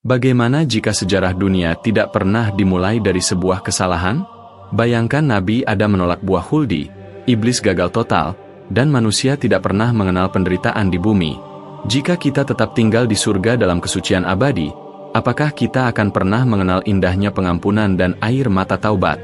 Bagaimana jika sejarah dunia tidak pernah dimulai dari sebuah kesalahan? Bayangkan Nabi Adam menolak buah huldi, iblis gagal total, dan manusia tidak pernah mengenal penderitaan di bumi. Jika kita tetap tinggal di surga dalam kesucian abadi, apakah kita akan pernah mengenal indahnya pengampunan dan air mata taubat?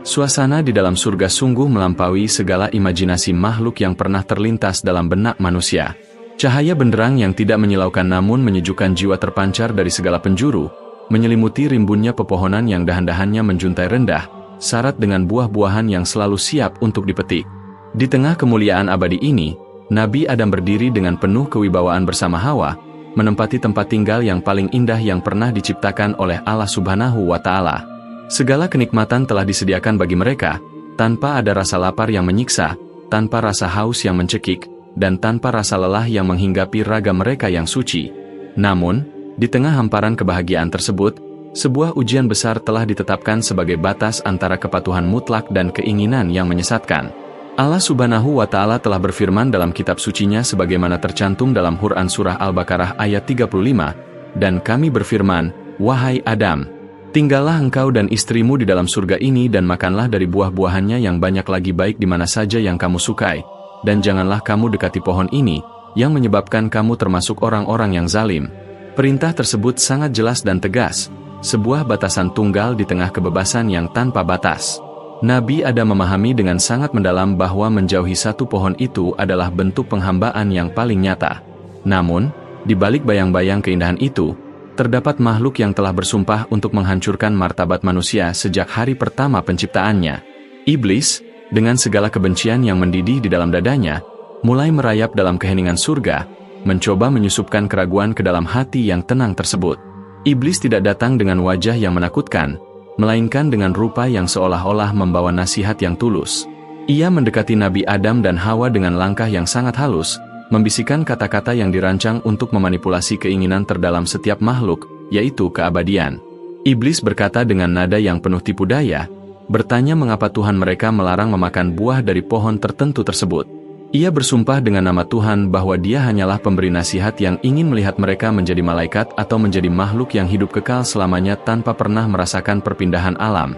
Suasana di dalam surga sungguh melampaui segala imajinasi makhluk yang pernah terlintas dalam benak manusia. Cahaya benderang yang tidak menyilaukan namun menyejukkan jiwa terpancar dari segala penjuru, menyelimuti rimbunnya pepohonan yang dahan-dahannya menjuntai rendah, syarat dengan buah-buahan yang selalu siap untuk dipetik. Di tengah kemuliaan abadi ini, Nabi Adam berdiri dengan penuh kewibawaan bersama Hawa, menempati tempat tinggal yang paling indah yang pernah diciptakan oleh Allah Subhanahu wa Ta'ala. Segala kenikmatan telah disediakan bagi mereka, tanpa ada rasa lapar yang menyiksa, tanpa rasa haus yang mencekik, dan tanpa rasa lelah yang menghinggapi raga mereka yang suci. Namun, di tengah hamparan kebahagiaan tersebut, sebuah ujian besar telah ditetapkan sebagai batas antara kepatuhan mutlak dan keinginan yang menyesatkan. Allah Subhanahu wa Ta'ala telah berfirman dalam kitab sucinya sebagaimana tercantum dalam Quran Surah Al-Baqarah ayat 35, dan kami berfirman, "Wahai Adam, tinggallah engkau dan istrimu di dalam surga ini dan makanlah dari buah-buahannya yang banyak lagi baik di mana saja yang kamu sukai, dan janganlah kamu dekati pohon ini, yang menyebabkan kamu termasuk orang-orang yang zalim." Perintah tersebut sangat jelas dan tegas, sebuah batasan tunggal di tengah kebebasan yang tanpa batas. Nabi Adam memahami dengan sangat mendalam bahwa menjauhi satu pohon itu adalah bentuk penghambaan yang paling nyata. Namun, di balik bayang-bayang keindahan itu, terdapat makhluk yang telah bersumpah untuk menghancurkan martabat manusia sejak hari pertama penciptaannya. Iblis, dengan segala kebencian yang mendidih di dalam dadanya, mulai merayap dalam keheningan surga, mencoba menyusupkan keraguan ke dalam hati yang tenang tersebut. Iblis tidak datang dengan wajah yang menakutkan, melainkan dengan rupa yang seolah-olah membawa nasihat yang tulus. Ia mendekati Nabi Adam dan Hawa dengan langkah yang sangat halus, membisikkan kata-kata yang dirancang untuk memanipulasi keinginan terdalam setiap makhluk, yaitu keabadian. Iblis berkata dengan nada yang penuh tipu daya, bertanya mengapa Tuhan mereka melarang memakan buah dari pohon tertentu tersebut. Ia bersumpah dengan nama Tuhan bahwa dia hanyalah pemberi nasihat yang ingin melihat mereka menjadi malaikat atau menjadi makhluk yang hidup kekal selamanya tanpa pernah merasakan perpindahan alam.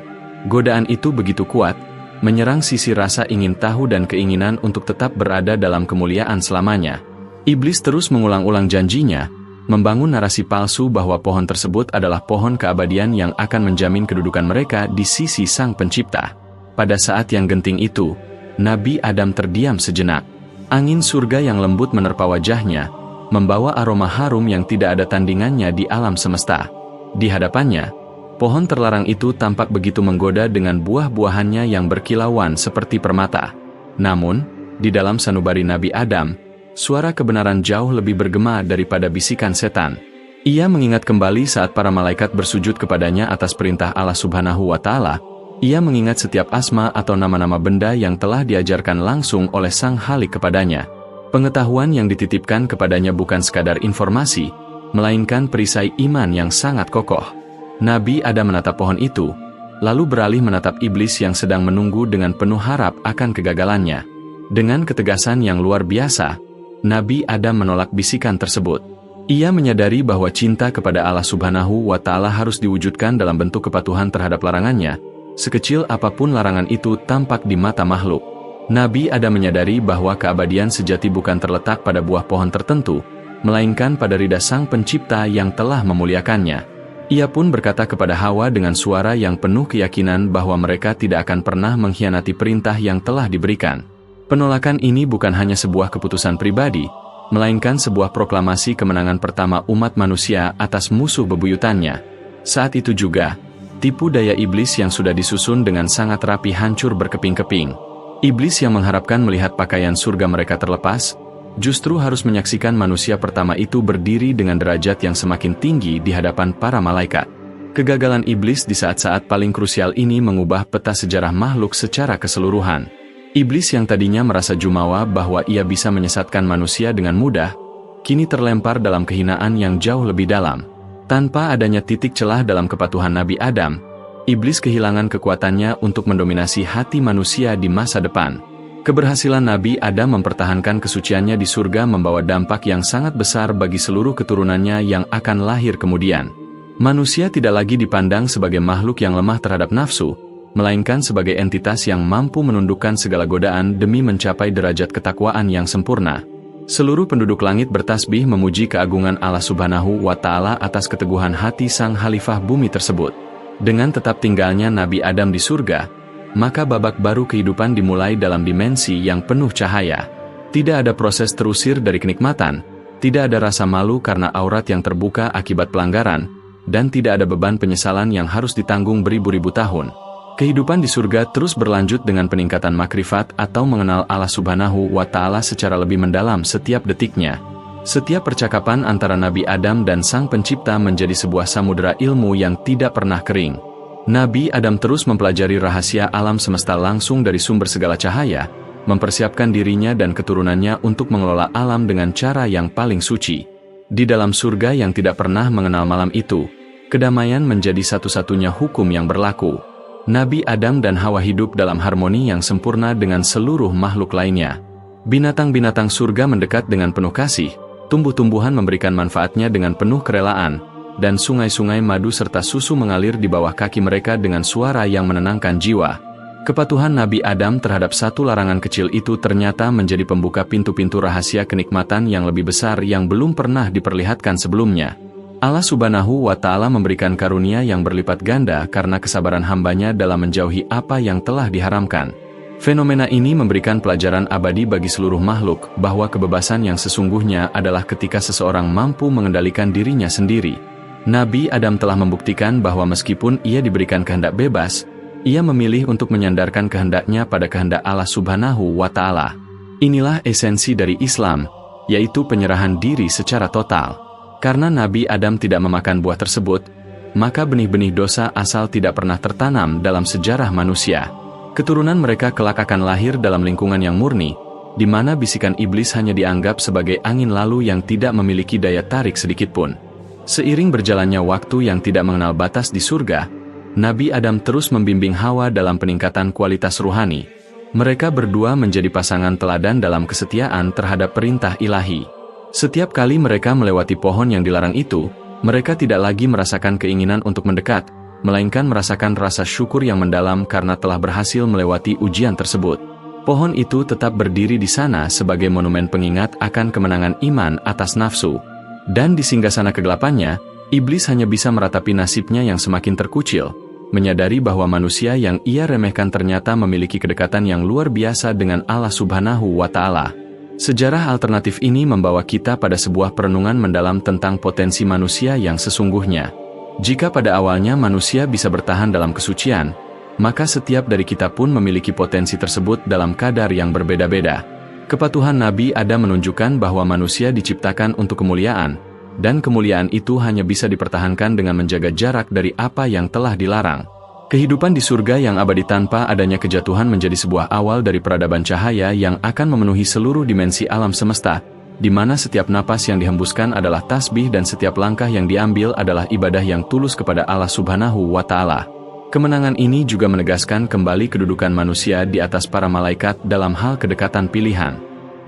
Godaan itu begitu kuat, menyerang sisi rasa ingin tahu dan keinginan untuk tetap berada dalam kemuliaan selamanya. Iblis terus mengulang-ulang janjinya, membangun narasi palsu bahwa pohon tersebut adalah pohon keabadian yang akan menjamin kedudukan mereka di sisi Sang Pencipta. Pada saat yang genting itu, Nabi Adam terdiam sejenak. Angin surga yang lembut menerpa wajahnya, membawa aroma harum yang tidak ada tandingannya di alam semesta. Di hadapannya, pohon terlarang itu tampak begitu menggoda dengan buah-buahannya yang berkilauan seperti permata. Namun, di dalam sanubari Nabi Adam, suara kebenaran jauh lebih bergema daripada bisikan setan. Ia mengingat kembali saat para malaikat bersujud kepadanya atas perintah Allah Subhanahu wa Ta'ala. Ia mengingat setiap asma atau nama-nama benda yang telah diajarkan langsung oleh Sang Khalik kepadanya. Pengetahuan yang dititipkan kepadanya bukan sekadar informasi, melainkan perisai iman yang sangat kokoh. Nabi Adam menatap pohon itu, lalu beralih menatap iblis yang sedang menunggu dengan penuh harap akan kegagalannya. Dengan ketegasan yang luar biasa, Nabi Adam menolak bisikan tersebut. Ia menyadari bahwa cinta kepada Allah Subhanahu wa Ta'ala harus diwujudkan dalam bentuk kepatuhan terhadap larangannya, sekecil apapun larangan itu tampak di mata makhluk. Nabi Adam menyadari bahwa keabadian sejati bukan terletak pada buah pohon tertentu, melainkan pada ridha Sang Pencipta yang telah memuliakannya. Ia pun berkata kepada Hawa dengan suara yang penuh keyakinan bahwa mereka tidak akan pernah mengkhianati perintah yang telah diberikan. Penolakan ini bukan hanya sebuah keputusan pribadi, melainkan sebuah proklamasi kemenangan pertama umat manusia atas musuh bebuyutannya. Saat itu juga, tipu daya iblis yang sudah disusun dengan sangat rapi hancur berkeping-keping. Iblis yang mengharapkan melihat pakaian surga mereka terlepas, justru harus menyaksikan manusia pertama itu berdiri dengan derajat yang semakin tinggi di hadapan para malaikat. Kegagalan iblis di saat-saat paling krusial ini mengubah peta sejarah makhluk secara keseluruhan. Iblis yang tadinya merasa jumawa bahwa ia bisa menyesatkan manusia dengan mudah, kini terlempar dalam kehinaan yang jauh lebih dalam. Tanpa adanya titik celah dalam kepatuhan Nabi Adam, iblis kehilangan kekuatannya untuk mendominasi hati manusia di masa depan. Keberhasilan Nabi Adam mempertahankan kesuciannya di surga membawa dampak yang sangat besar bagi seluruh keturunannya yang akan lahir kemudian. Manusia tidak lagi dipandang sebagai makhluk yang lemah terhadap nafsu, melainkan sebagai entitas yang mampu menundukkan segala godaan demi mencapai derajat ketakwaan yang sempurna. Seluruh penduduk langit bertasbih memuji keagungan Allah Subhanahu wa Ta'ala atas keteguhan hati sang Khalifah bumi tersebut. Dengan tetap tinggalnya Nabi Adam di surga, maka babak baru kehidupan dimulai dalam dimensi yang penuh cahaya. Tidak ada proses terusir dari kenikmatan, tidak ada rasa malu karena aurat yang terbuka akibat pelanggaran, dan tidak ada beban penyesalan yang harus ditanggung beribu-ribu tahun. Kehidupan di surga terus berlanjut dengan peningkatan makrifat atau mengenal Allah Subhanahu wa Ta'ala secara lebih mendalam setiap detiknya. Setiap percakapan antara Nabi Adam dan Sang Pencipta menjadi sebuah samudera ilmu yang tidak pernah kering. Nabi Adam terus mempelajari rahasia alam semesta langsung dari sumber segala cahaya, mempersiapkan dirinya dan keturunannya untuk mengelola alam dengan cara yang paling suci. Di dalam surga yang tidak pernah mengenal malam itu, kedamaian menjadi satu-satunya hukum yang berlaku. Nabi Adam dan Hawa hidup dalam harmoni yang sempurna dengan seluruh makhluk lainnya. Binatang-binatang surga mendekat dengan penuh kasih, tumbuh-tumbuhan memberikan manfaatnya dengan penuh kerelaan, dan sungai-sungai madu serta susu mengalir di bawah kaki mereka dengan suara yang menenangkan jiwa. Kepatuhan Nabi Adam terhadap satu larangan kecil itu ternyata menjadi pembuka pintu-pintu rahasia kenikmatan yang lebih besar yang belum pernah diperlihatkan sebelumnya. Allah Subhanahu wa Ta'ala memberikan karunia yang berlipat ganda karena kesabaran hambanya dalam menjauhi apa yang telah diharamkan. Fenomena ini memberikan pelajaran abadi bagi seluruh makhluk bahwa kebebasan yang sesungguhnya adalah ketika seseorang mampu mengendalikan dirinya sendiri. Nabi Adam telah membuktikan bahwa meskipun ia diberikan kehendak bebas, ia memilih untuk menyandarkan kehendaknya pada kehendak Allah Subhanahu wa Ta'ala. Inilah esensi dari Islam, yaitu penyerahan diri secara total. Karena Nabi Adam tidak memakan buah tersebut, maka benih-benih dosa asal tidak pernah tertanam dalam sejarah manusia. Keturunan mereka kelak akan lahir dalam lingkungan yang murni, di mana bisikan iblis hanya dianggap sebagai angin lalu yang tidak memiliki daya tarik sedikitpun. Seiring berjalannya waktu yang tidak mengenal batas di surga, Nabi Adam terus membimbing Hawa dalam peningkatan kualitas ruhani. Mereka berdua menjadi pasangan teladan dalam kesetiaan terhadap perintah ilahi. Setiap kali mereka melewati pohon yang dilarang itu, mereka tidak lagi merasakan keinginan untuk mendekat, melainkan merasakan rasa syukur yang mendalam karena telah berhasil melewati ujian tersebut. Pohon itu tetap berdiri di sana sebagai monumen pengingat akan kemenangan iman atas nafsu. Dan di singgasana kegelapannya, iblis hanya bisa meratapi nasibnya yang semakin terkucil, menyadari bahwa manusia yang ia remehkan ternyata memiliki kedekatan yang luar biasa dengan Allah Subhanahu wa Ta'ala. Sejarah alternatif ini membawa kita pada sebuah perenungan mendalam tentang potensi manusia yang sesungguhnya. Jika pada awalnya manusia bisa bertahan dalam kesucian, maka setiap dari kita pun memiliki potensi tersebut dalam kadar yang berbeda-beda. Kepatuhan Nabi Adam menunjukkan bahwa manusia diciptakan untuk kemuliaan, dan kemuliaan itu hanya bisa dipertahankan dengan menjaga jarak dari apa yang telah dilarang. Kehidupan di surga yang abadi tanpa adanya kejatuhan menjadi sebuah awal dari peradaban cahaya yang akan memenuhi seluruh dimensi alam semesta, di mana setiap napas yang dihembuskan adalah tasbih dan setiap langkah yang diambil adalah ibadah yang tulus kepada Allah Subhanahu wa Ta'ala. Kemenangan ini juga menegaskan kembali kedudukan manusia di atas para malaikat dalam hal kedekatan pilihan.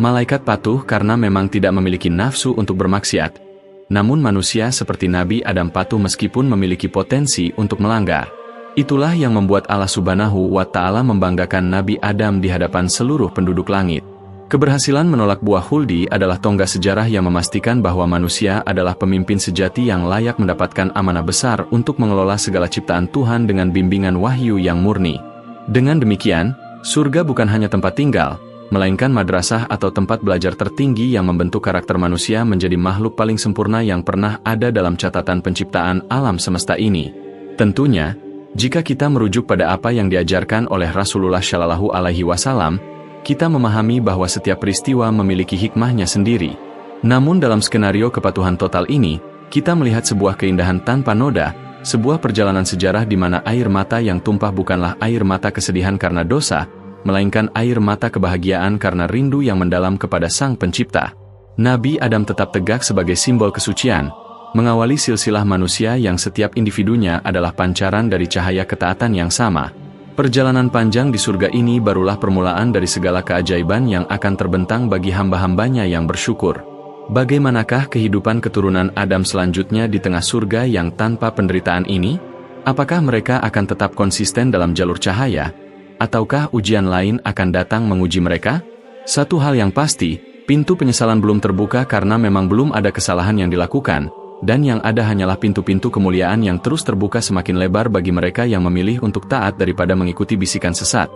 Malaikat patuh karena memang tidak memiliki nafsu untuk bermaksiat. Namun manusia seperti Nabi Adam patuh meskipun memiliki potensi untuk melanggar. Itulah yang membuat Allah Subhanahu wa Ta'ala membanggakan Nabi Adam di hadapan seluruh penduduk langit. Keberhasilan menolak buah huldi adalah tonggak sejarah yang memastikan bahwa manusia adalah pemimpin sejati yang layak mendapatkan amanah besar untuk mengelola segala ciptaan Tuhan dengan bimbingan wahyu yang murni. Dengan demikian, surga bukan hanya tempat tinggal, melainkan madrasah atau tempat belajar tertinggi yang membentuk karakter manusia menjadi makhluk paling sempurna yang pernah ada dalam catatan penciptaan alam semesta ini. Tentunya, jika kita merujuk pada apa yang diajarkan oleh Rasulullah Shallallahu Alaihi Wasallam, kita memahami bahwa setiap peristiwa memiliki hikmahnya sendiri. Namun dalam skenario kepatuhan total ini, kita melihat sebuah keindahan tanpa noda, sebuah perjalanan sejarah di mana air mata yang tumpah bukanlah air mata kesedihan karena dosa, melainkan air mata kebahagiaan karena rindu yang mendalam kepada Sang Pencipta. Nabi Adam tetap tegak sebagai simbol kesucian, mengawali silsilah manusia yang setiap individunya adalah pancaran dari cahaya ketaatan yang sama. Perjalanan panjang di surga ini barulah permulaan dari segala keajaiban yang akan terbentang bagi hamba-hambanya yang bersyukur. Bagaimanakah kehidupan keturunan Adam selanjutnya di tengah surga yang tanpa penderitaan ini? Apakah mereka akan tetap konsisten dalam jalur cahaya? Ataukah ujian lain akan datang menguji mereka? Satu hal yang pasti, pintu penyesalan belum terbuka karena memang belum ada kesalahan yang dilakukan, dan yang ada hanyalah pintu-pintu kemuliaan yang terus terbuka semakin lebar bagi mereka yang memilih untuk taat daripada mengikuti bisikan sesat.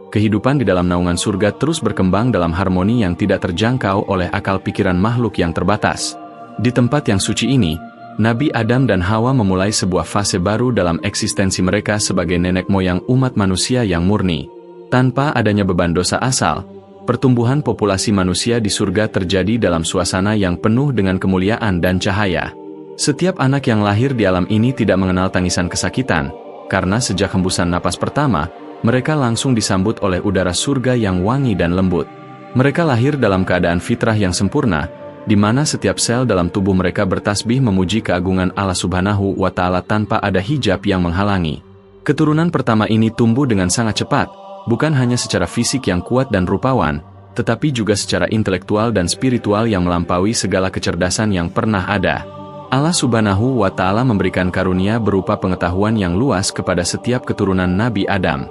Kehidupan di dalam naungan surga terus berkembang dalam harmoni yang tidak terjangkau oleh akal pikiran makhluk yang terbatas. Di tempat yang suci ini, Nabi Adam dan Hawa memulai sebuah fase baru dalam eksistensi mereka sebagai nenek moyang umat manusia yang murni. Tanpa adanya beban dosa asal, pertumbuhan populasi manusia di surga terjadi dalam suasana yang penuh dengan kemuliaan dan cahaya. Setiap anak yang lahir di alam ini tidak mengenal tangisan kesakitan, karena sejak hembusan napas pertama, mereka langsung disambut oleh udara surga yang wangi dan lembut. Mereka lahir dalam keadaan fitrah yang sempurna, di mana setiap sel dalam tubuh mereka bertasbih memuji keagungan Allah Subhanahu wa Ta'ala tanpa ada hijab yang menghalangi. Keturunan pertama ini tumbuh dengan sangat cepat, bukan hanya secara fisik yang kuat dan rupawan, tetapi juga secara intelektual dan spiritual yang melampaui segala kecerdasan yang pernah ada. Allah Subhanahu wa Ta'ala memberikan karunia berupa pengetahuan yang luas kepada setiap keturunan Nabi Adam.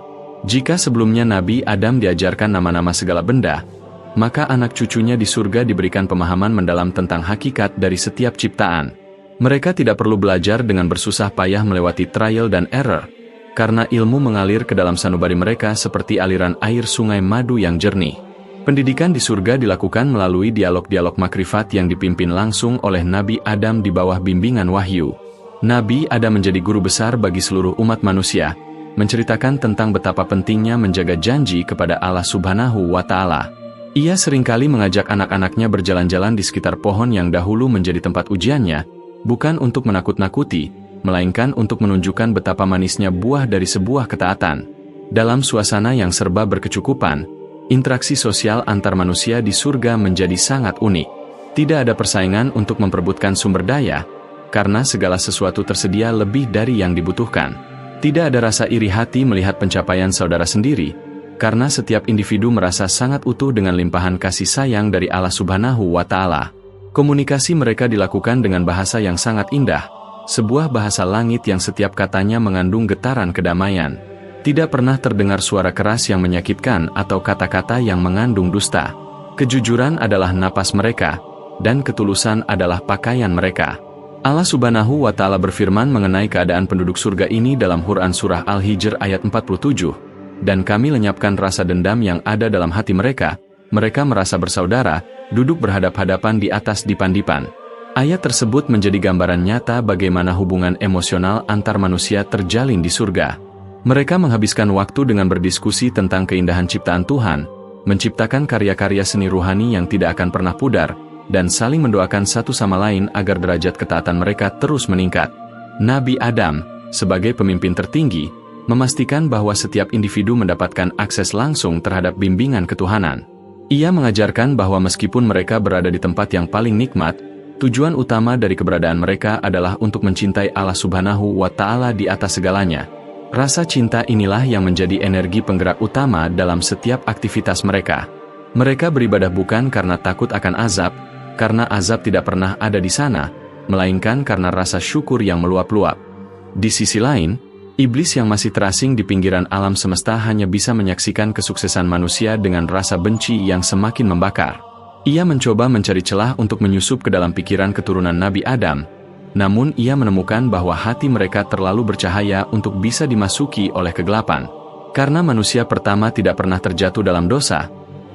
Jika sebelumnya Nabi Adam diajarkan nama-nama segala benda, maka anak cucunya di surga diberikan pemahaman mendalam tentang hakikat dari setiap ciptaan. Mereka tidak perlu belajar dengan bersusah payah melewati trial dan error, karena ilmu mengalir ke dalam sanubari mereka seperti aliran air sungai madu yang jernih. Pendidikan di surga dilakukan melalui dialog-dialog makrifat yang dipimpin langsung oleh Nabi Adam di bawah bimbingan wahyu. Nabi Adam menjadi guru besar bagi seluruh umat manusia, menceritakan tentang betapa pentingnya menjaga janji kepada Allah Subhanahu wa Ta'ala. Ia seringkali mengajak anak-anaknya berjalan-jalan di sekitar pohon yang dahulu menjadi tempat ujiannya, bukan untuk menakut-nakuti, melainkan untuk menunjukkan betapa manisnya buah dari sebuah ketaatan. Dalam suasana yang serba berkecukupan, interaksi sosial antar manusia di surga menjadi sangat unik. Tidak ada persaingan untuk memperebutkan sumber daya, karena segala sesuatu tersedia lebih dari yang dibutuhkan. Tidak ada rasa iri hati melihat pencapaian saudara sendiri, karena setiap individu merasa sangat utuh dengan limpahan kasih sayang dari Allah Subhanahu wa Ta'ala. Komunikasi mereka dilakukan dengan bahasa yang sangat indah, sebuah bahasa langit yang setiap katanya mengandung getaran kedamaian. Tidak pernah terdengar suara keras yang menyakitkan atau kata-kata yang mengandung dusta. Kejujuran adalah napas mereka, dan ketulusan adalah pakaian mereka. Allah Subhanahu wa Ta'ala berfirman mengenai keadaan penduduk surga ini dalam Quran Surah Al-Hijr ayat 47, "Dan kami lenyapkan rasa dendam yang ada dalam hati mereka, mereka merasa bersaudara, duduk berhadap-hadapan di atas dipan-dipan." Ayat tersebut menjadi gambaran nyata bagaimana hubungan emosional antar manusia terjalin di surga. Mereka menghabiskan waktu dengan berdiskusi tentang keindahan ciptaan Tuhan, menciptakan karya-karya seni ruhani yang tidak akan pernah pudar, dan saling mendoakan satu sama lain agar derajat ketaatan mereka terus meningkat. Nabi Adam, sebagai pemimpin tertinggi, memastikan bahwa setiap individu mendapatkan akses langsung terhadap bimbingan ketuhanan. Ia mengajarkan bahwa meskipun mereka berada di tempat yang paling nikmat, tujuan utama dari keberadaan mereka adalah untuk mencintai Allah Subhanahu wa Ta'ala di atas segalanya. Rasa cinta inilah yang menjadi energi penggerak utama dalam setiap aktivitas mereka. Mereka beribadah bukan karena takut akan azab, karena azab tidak pernah ada di sana, melainkan karena rasa syukur yang meluap-luap. Di sisi lain, iblis yang masih terasing di pinggiran alam semesta hanya bisa menyaksikan kesuksesan manusia dengan rasa benci yang semakin membakar. Ia mencoba mencari celah untuk menyusup ke dalam pikiran keturunan Nabi Adam, namun ia menemukan bahwa hati mereka terlalu bercahaya untuk bisa dimasuki oleh kegelapan. Karena manusia pertama tidak pernah terjatuh dalam dosa,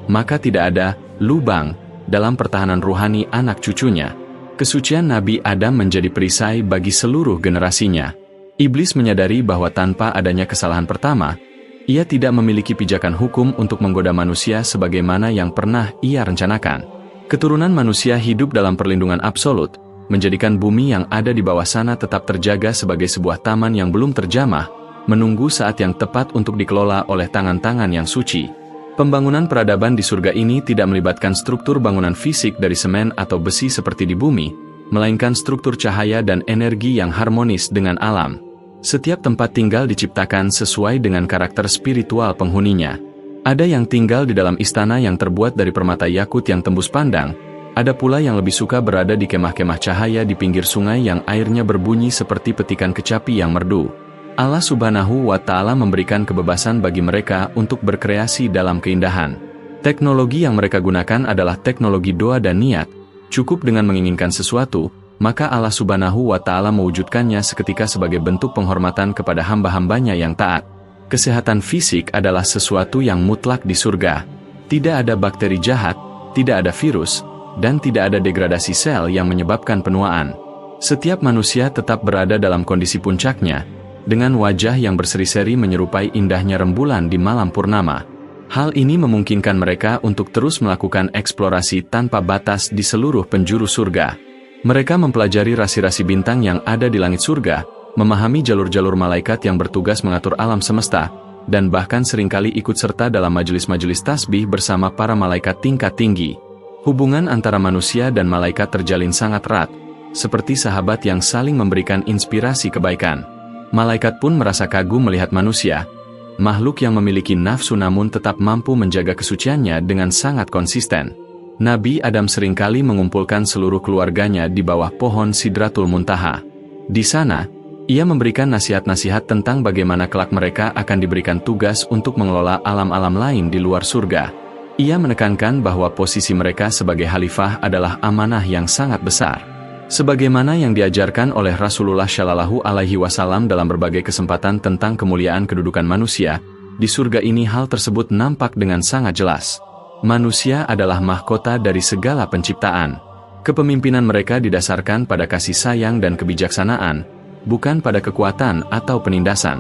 maka tidak ada lubang dalam pertahanan ruhani anak cucunya. Kesucian Nabi Adam menjadi perisai bagi seluruh generasinya. Iblis menyadari bahwa tanpa adanya kesalahan pertama, ia tidak memiliki pijakan hukum untuk menggoda manusia sebagaimana yang pernah ia rencanakan. Keturunan manusia hidup dalam perlindungan absolut, menjadikan bumi yang ada di bawah sana tetap terjaga sebagai sebuah taman yang belum terjamah, menunggu saat yang tepat untuk dikelola oleh tangan-tangan yang suci. Pembangunan peradaban di surga ini tidak melibatkan struktur bangunan fisik dari semen atau besi seperti di bumi, melainkan struktur cahaya dan energi yang harmonis dengan alam. Setiap tempat tinggal diciptakan sesuai dengan karakter spiritual penghuninya. Ada yang tinggal di dalam istana yang terbuat dari permata yakut yang tembus pandang, ada pula yang lebih suka berada di kemah-kemah cahaya di pinggir sungai yang airnya berbunyi seperti petikan kecapi yang merdu. Allah Subhanahu wa Ta'ala memberikan kebebasan bagi mereka untuk berkreasi dalam keindahan. Teknologi yang mereka gunakan adalah teknologi doa dan niat. Cukup dengan menginginkan sesuatu, maka Allah Subhanahu wa Ta'ala mewujudkannya seketika sebagai bentuk penghormatan kepada hamba-hambanya yang taat. Kesehatan fisik adalah sesuatu yang mutlak di surga. Tidak ada bakteri jahat, tidak ada virus, dan tidak ada degradasi sel yang menyebabkan penuaan. Setiap manusia tetap berada dalam kondisi puncaknya, dengan wajah yang berseri-seri menyerupai indahnya rembulan di malam purnama. Hal ini memungkinkan mereka untuk terus melakukan eksplorasi tanpa batas di seluruh penjuru surga. Mereka mempelajari rasi-rasi bintang yang ada di langit surga, memahami jalur-jalur malaikat yang bertugas mengatur alam semesta, dan bahkan seringkali ikut serta dalam majelis-majelis tasbih bersama para malaikat tingkat tinggi. Hubungan antara manusia dan malaikat terjalin sangat erat, seperti sahabat yang saling memberikan inspirasi kebaikan. Malaikat pun merasa kagum melihat manusia, makhluk yang memiliki nafsu namun tetap mampu menjaga kesuciannya dengan sangat konsisten. Nabi Adam seringkali mengumpulkan seluruh keluarganya di bawah pohon Sidratul Muntaha. Di sana, ia memberikan nasihat-nasihat tentang bagaimana kelak mereka akan diberikan tugas untuk mengelola alam-alam lain di luar surga. Ia menekankan bahwa posisi mereka sebagai khalifah adalah amanah yang sangat besar. Sebagaimana yang diajarkan oleh Rasulullah Shallallahu Alaihi Wasallam dalam berbagai kesempatan tentang kemuliaan kedudukan manusia, di surga ini hal tersebut nampak dengan sangat jelas. Manusia adalah mahkota dari segala penciptaan. Kepemimpinan mereka didasarkan pada kasih sayang dan kebijaksanaan, bukan pada kekuatan atau penindasan.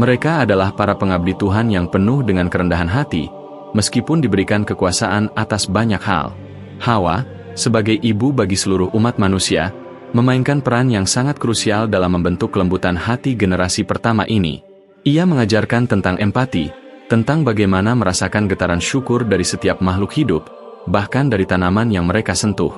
Mereka adalah para pengabdi Tuhan yang penuh dengan kerendahan hati, meskipun diberikan kekuasaan atas banyak hal. Hawa, sebagai ibu bagi seluruh umat manusia, memainkan peran yang sangat krusial dalam membentuk kelembutan hati generasi pertama ini. Ia mengajarkan tentang empati, tentang bagaimana merasakan getaran syukur dari setiap makhluk hidup, bahkan dari tanaman yang mereka sentuh.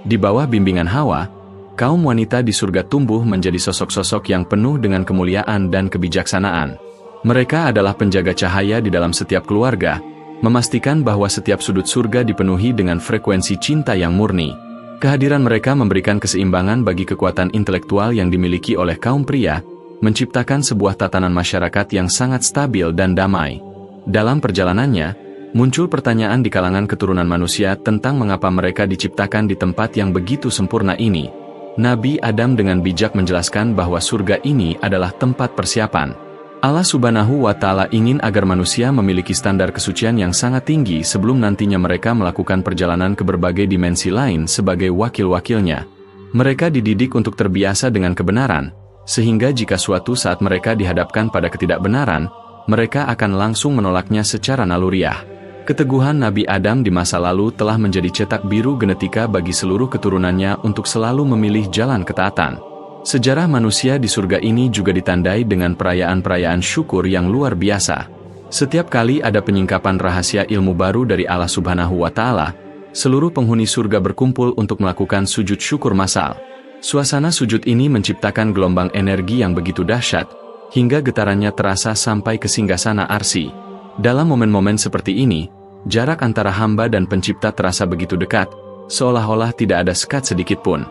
Di bawah bimbingan Hawa, kaum wanita di surga tumbuh menjadi sosok-sosok yang penuh dengan kemuliaan dan kebijaksanaan. Mereka adalah penjaga cahaya di dalam setiap keluarga, memastikan bahwa setiap sudut surga dipenuhi dengan frekuensi cinta yang murni. Kehadiran mereka memberikan keseimbangan bagi kekuatan intelektual yang dimiliki oleh kaum pria, menciptakan sebuah tatanan masyarakat yang sangat stabil dan damai. Dalam perjalanannya, muncul pertanyaan di kalangan keturunan manusia tentang mengapa mereka diciptakan di tempat yang begitu sempurna ini. Nabi Adam dengan bijak menjelaskan bahwa surga ini adalah tempat persiapan. Allah Subhanahu wa Ta'ala ingin agar manusia memiliki standar kesucian yang sangat tinggi sebelum nantinya mereka melakukan perjalanan ke berbagai dimensi lain sebagai wakil-wakilnya. Mereka dididik untuk terbiasa dengan kebenaran, sehingga jika suatu saat mereka dihadapkan pada ketidakbenaran, mereka akan langsung menolaknya secara naluriah. Keteguhan Nabi Adam di masa lalu telah menjadi cetak biru genetika bagi seluruh keturunannya untuk selalu memilih jalan ketaatan. Sejarah manusia di surga ini juga ditandai dengan perayaan-perayaan syukur yang luar biasa. Setiap kali ada penyingkapan rahasia ilmu baru dari Allah Subhanahu wa Ta'ala, seluruh penghuni surga berkumpul untuk melakukan sujud syukur massal. Suasana sujud ini menciptakan gelombang energi yang begitu dahsyat, hingga getarannya terasa sampai ke singgasana Arsy. Dalam momen-momen seperti ini, jarak antara hamba dan pencipta terasa begitu dekat, seolah-olah tidak ada sekat sedikit pun.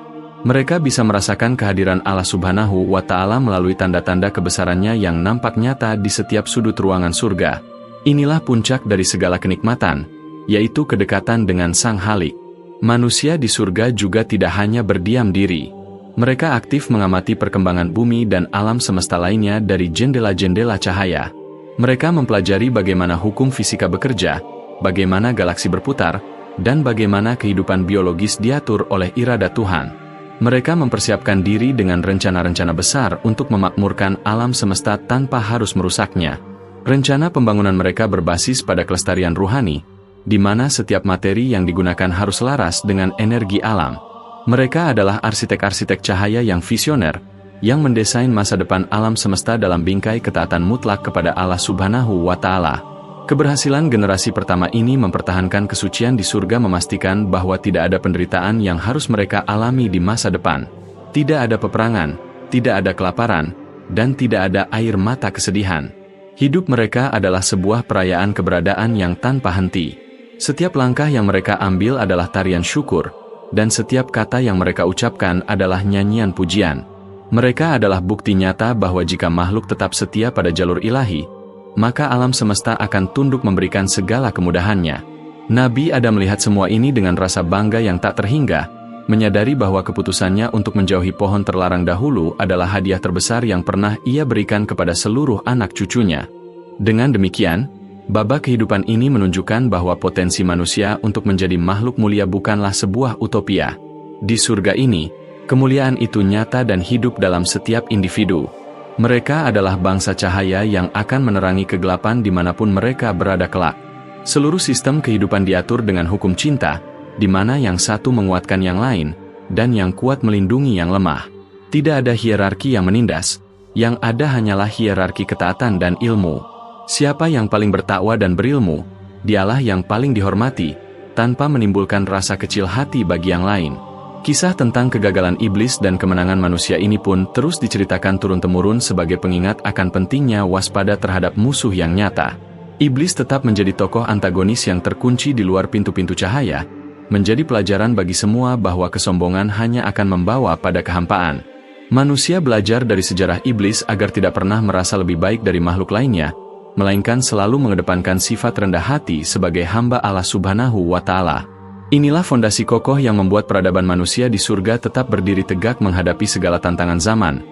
Mereka bisa merasakan kehadiran Allah Subhanahu wa Ta'ala melalui tanda-tanda kebesarannya yang nampak nyata di setiap sudut ruangan surga. Inilah puncak dari segala kenikmatan, yaitu kedekatan dengan Sang Khalik. Manusia di surga juga tidak hanya berdiam diri. Mereka aktif mengamati perkembangan bumi dan alam semesta lainnya dari jendela-jendela cahaya. Mereka mempelajari bagaimana hukum fisika bekerja, bagaimana galaksi berputar, dan bagaimana kehidupan biologis diatur oleh irada Tuhan. Mereka mempersiapkan diri dengan rencana-rencana besar untuk memakmurkan alam semesta tanpa harus merusaknya. Rencana pembangunan mereka berbasis pada kelestarian ruhani, di mana setiap materi yang digunakan harus selaras dengan energi alam. Mereka adalah arsitek-arsitek cahaya yang visioner, yang mendesain masa depan alam semesta dalam bingkai ketaatan mutlak kepada Allah Subhanahu wa Ta'ala. Keberhasilan generasi pertama ini mempertahankan kesucian di surga, memastikan bahwa tidak ada penderitaan yang harus mereka alami di masa depan. Tidak ada peperangan, tidak ada kelaparan, dan tidak ada air mata kesedihan. Hidup mereka adalah sebuah perayaan keberadaan yang tanpa henti. Setiap langkah yang mereka ambil adalah tarian syukur, dan setiap kata yang mereka ucapkan adalah nyanyian pujian. Mereka adalah bukti nyata bahwa jika makhluk tetap setia pada jalur ilahi, maka alam semesta akan tunduk memberikan segala kemudahannya. Nabi Adam melihat semua ini dengan rasa bangga yang tak terhingga, menyadari bahwa keputusannya untuk menjauhi pohon terlarang dahulu adalah hadiah terbesar yang pernah ia berikan kepada seluruh anak cucunya. Dengan demikian, babak kehidupan ini menunjukkan bahwa potensi manusia untuk menjadi makhluk mulia bukanlah sebuah utopia. Di surga ini, kemuliaan itu nyata dan hidup dalam setiap individu. Mereka adalah bangsa cahaya yang akan menerangi kegelapan dimanapun mereka berada kelak. Seluruh sistem kehidupan diatur dengan hukum cinta, di mana yang satu menguatkan yang lain, dan yang kuat melindungi yang lemah. Tidak ada hierarki yang menindas, yang ada hanyalah hierarki ketaatan dan ilmu. Siapa yang paling bertakwa dan berilmu, dialah yang paling dihormati, tanpa menimbulkan rasa kecil hati bagi yang lain. Kisah tentang kegagalan iblis dan kemenangan manusia ini pun terus diceritakan turun-temurun sebagai pengingat akan pentingnya waspada terhadap musuh yang nyata. Iblis tetap menjadi tokoh antagonis yang terkunci di luar pintu-pintu cahaya, menjadi pelajaran bagi semua bahwa kesombongan hanya akan membawa pada kehampaan. Manusia belajar dari sejarah iblis agar tidak pernah merasa lebih baik dari makhluk lainnya, melainkan selalu mengedepankan sifat rendah hati sebagai hamba Allah Subhanahu wa Ta'ala. Inilah fondasi kokoh yang membuat peradaban manusia di surga tetap berdiri tegak menghadapi segala tantangan zaman.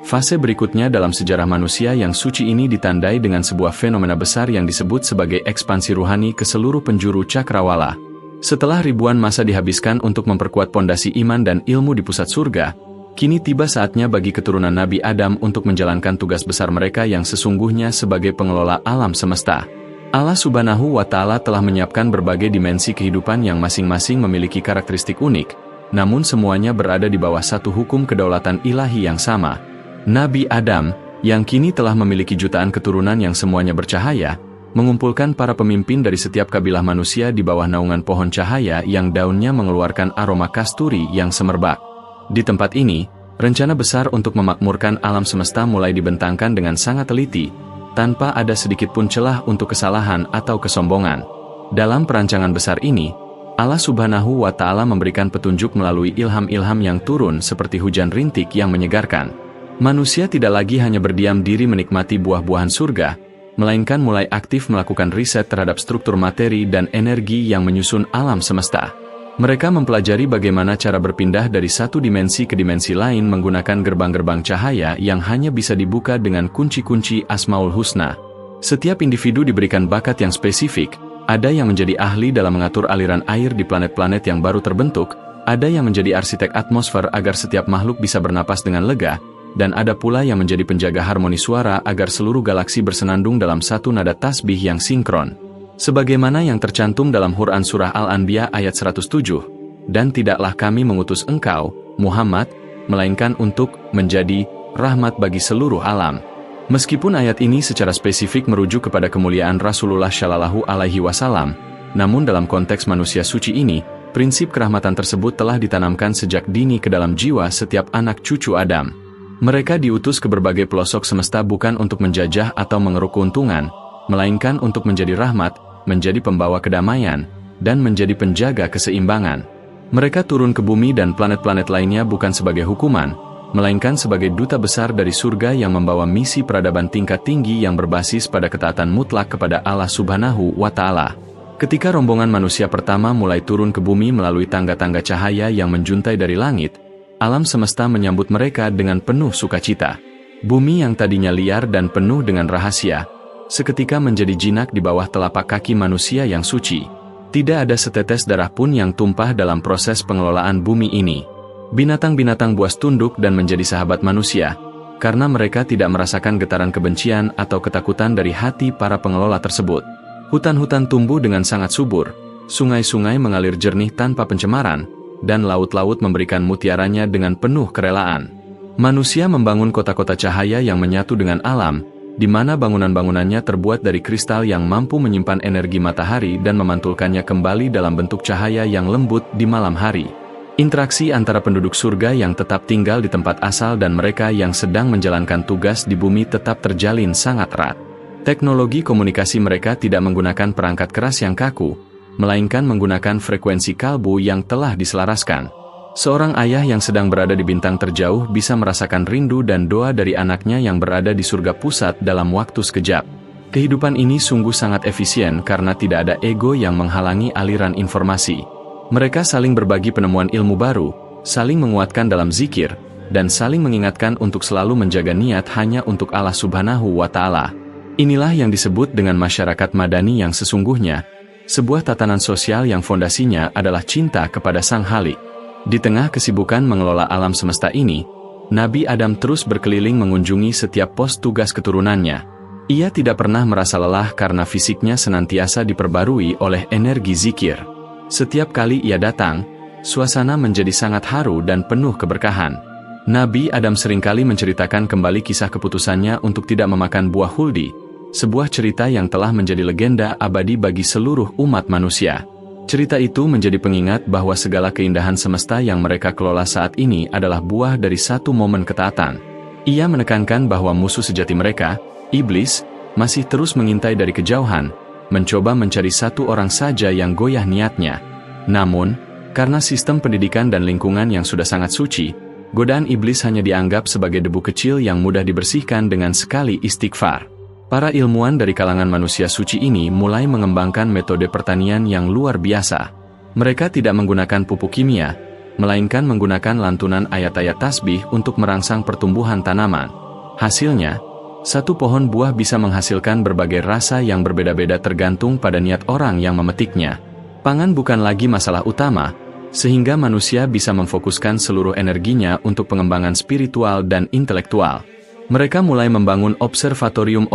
Fase berikutnya dalam sejarah manusia yang suci ini ditandai dengan sebuah fenomena besar yang disebut sebagai ekspansi ruhani ke seluruh penjuru cakrawala. Setelah ribuan masa dihabiskan untuk memperkuat pondasi iman dan ilmu di pusat surga, kini tiba saatnya bagi keturunan Nabi Adam untuk menjalankan tugas besar mereka yang sesungguhnya sebagai pengelola alam semesta. Allah Subhanahu wa Ta'ala telah menyiapkan berbagai dimensi kehidupan yang masing-masing memiliki karakteristik unik, namun semuanya berada di bawah satu hukum kedaulatan ilahi yang sama. Nabi Adam, yang kini telah memiliki jutaan keturunan yang semuanya bercahaya, mengumpulkan para pemimpin dari setiap kabilah manusia di bawah naungan pohon cahaya yang daunnya mengeluarkan aroma kasturi yang semerbak. Di tempat ini, rencana besar untuk memakmurkan alam semesta mulai dibentangkan dengan sangat teliti, tanpa ada sedikit pun celah untuk kesalahan atau kesombongan. Dalam perancangan besar ini, Allah Subhanahu wa Ta'ala memberikan petunjuk melalui ilham-ilham yang turun seperti hujan rintik yang menyegarkan. Manusia tidak lagi hanya berdiam diri menikmati buah-buahan surga, melainkan mulai aktif melakukan riset terhadap struktur materi dan energi yang menyusun alam semesta. Mereka mempelajari bagaimana cara berpindah dari satu dimensi ke dimensi lain menggunakan gerbang-gerbang cahaya yang hanya bisa dibuka dengan kunci-kunci Asmaul Husna. Setiap individu diberikan bakat yang spesifik, ada yang menjadi ahli dalam mengatur aliran air di planet-planet yang baru terbentuk, ada yang menjadi arsitek atmosfer agar setiap makhluk bisa bernapas dengan lega, dan ada pula yang menjadi penjaga harmoni suara agar seluruh galaksi bersenandung dalam satu nada tasbih yang sinkron. Sebagaimana yang tercantum dalam Quran Surah Al-Anbiya ayat 107, dan tidaklah kami mengutus engkau, Muhammad, melainkan untuk menjadi rahmat bagi seluruh alam. Meskipun ayat ini secara spesifik merujuk kepada kemuliaan Rasulullah Shallallahu Alaihi Wasallam, namun dalam konteks manusia suci ini, prinsip kerahmatan tersebut telah ditanamkan sejak dini ke dalam jiwa setiap anak cucu Adam. Mereka diutus ke berbagai pelosok semesta bukan untuk menjajah atau mengeruk keuntungan, melainkan untuk menjadi rahmat, menjadi pembawa kedamaian, dan menjadi penjaga keseimbangan. Mereka turun ke bumi dan planet-planet lainnya bukan sebagai hukuman, melainkan sebagai duta besar dari surga yang membawa misi peradaban tingkat tinggi yang berbasis pada ketaatan mutlak kepada Allah Subhanahu wa Ta'ala. Ketika rombongan manusia pertama mulai turun ke bumi melalui tangga-tangga cahaya yang menjuntai dari langit, alam semesta menyambut mereka dengan penuh sukacita. Bumi yang tadinya liar dan penuh dengan rahasia, seketika menjadi jinak di bawah telapak kaki manusia yang suci. Tidak ada setetes darah pun yang tumpah dalam proses pengelolaan bumi ini. Binatang-binatang buas tunduk dan menjadi sahabat manusia, karena mereka tidak merasakan getaran kebencian atau ketakutan dari hati para pengelola tersebut. Hutan-hutan tumbuh dengan sangat subur, sungai-sungai mengalir jernih tanpa pencemaran, dan laut-laut memberikan mutiaranya dengan penuh kerelaan. Manusia membangun kota-kota cahaya yang menyatu dengan alam, di mana bangunan-bangunannya terbuat dari kristal yang mampu menyimpan energi matahari dan memantulkannya kembali dalam bentuk cahaya yang lembut di malam hari. Interaksi antara penduduk surga yang tetap tinggal di tempat asal dan mereka yang sedang menjalankan tugas di bumi tetap terjalin sangat erat. Teknologi komunikasi mereka tidak menggunakan perangkat keras yang kaku, melainkan menggunakan frekuensi kalbu yang telah diselaraskan. Seorang ayah yang sedang berada di bintang terjauh bisa merasakan rindu dan doa dari anaknya yang berada di surga pusat dalam waktu sekejap. Kehidupan ini sungguh sangat efisien karena tidak ada ego yang menghalangi aliran informasi. Mereka saling berbagi penemuan ilmu baru, saling menguatkan dalam zikir, dan saling mengingatkan untuk selalu menjaga niat hanya untuk Allah Subhanahu wa Ta'ala. Inilah yang disebut dengan masyarakat madani yang sesungguhnya, sebuah tatanan sosial yang fondasinya adalah cinta kepada Sang Khalik. Di tengah kesibukan mengelola alam semesta ini, Nabi Adam terus berkeliling mengunjungi setiap pos tugas keturunannya. Ia tidak pernah merasa lelah karena fisiknya senantiasa diperbarui oleh energi zikir. Setiap kali ia datang, suasana menjadi sangat haru dan penuh keberkahan. Nabi Adam seringkali menceritakan kembali kisah keputusannya untuk tidak memakan buah huldi, sebuah cerita yang telah menjadi legenda abadi bagi seluruh umat manusia. Cerita itu menjadi pengingat bahwa segala keindahan semesta yang mereka kelola saat ini adalah buah dari satu momen ketaatan. Ia menekankan bahwa musuh sejati mereka, iblis, masih terus mengintai dari kejauhan, mencoba mencari satu orang saja yang goyah niatnya. Namun, karena sistem pendidikan dan lingkungan yang sudah sangat suci, godaan iblis hanya dianggap sebagai debu kecil yang mudah dibersihkan dengan sekali istighfar. Para ilmuwan dari kalangan manusia suci ini mulai mengembangkan metode pertanian yang luar biasa. Mereka tidak menggunakan pupuk kimia, melainkan menggunakan lantunan ayat-ayat tasbih untuk merangsang pertumbuhan tanaman. Hasilnya, satu pohon buah bisa menghasilkan berbagai rasa yang berbeda-beda tergantung pada niat orang yang memetiknya. Pangan bukan lagi masalah utama, sehingga manusia bisa memfokuskan seluruh energinya untuk pengembangan spiritual dan intelektual. Mereka mulai membangun observatorium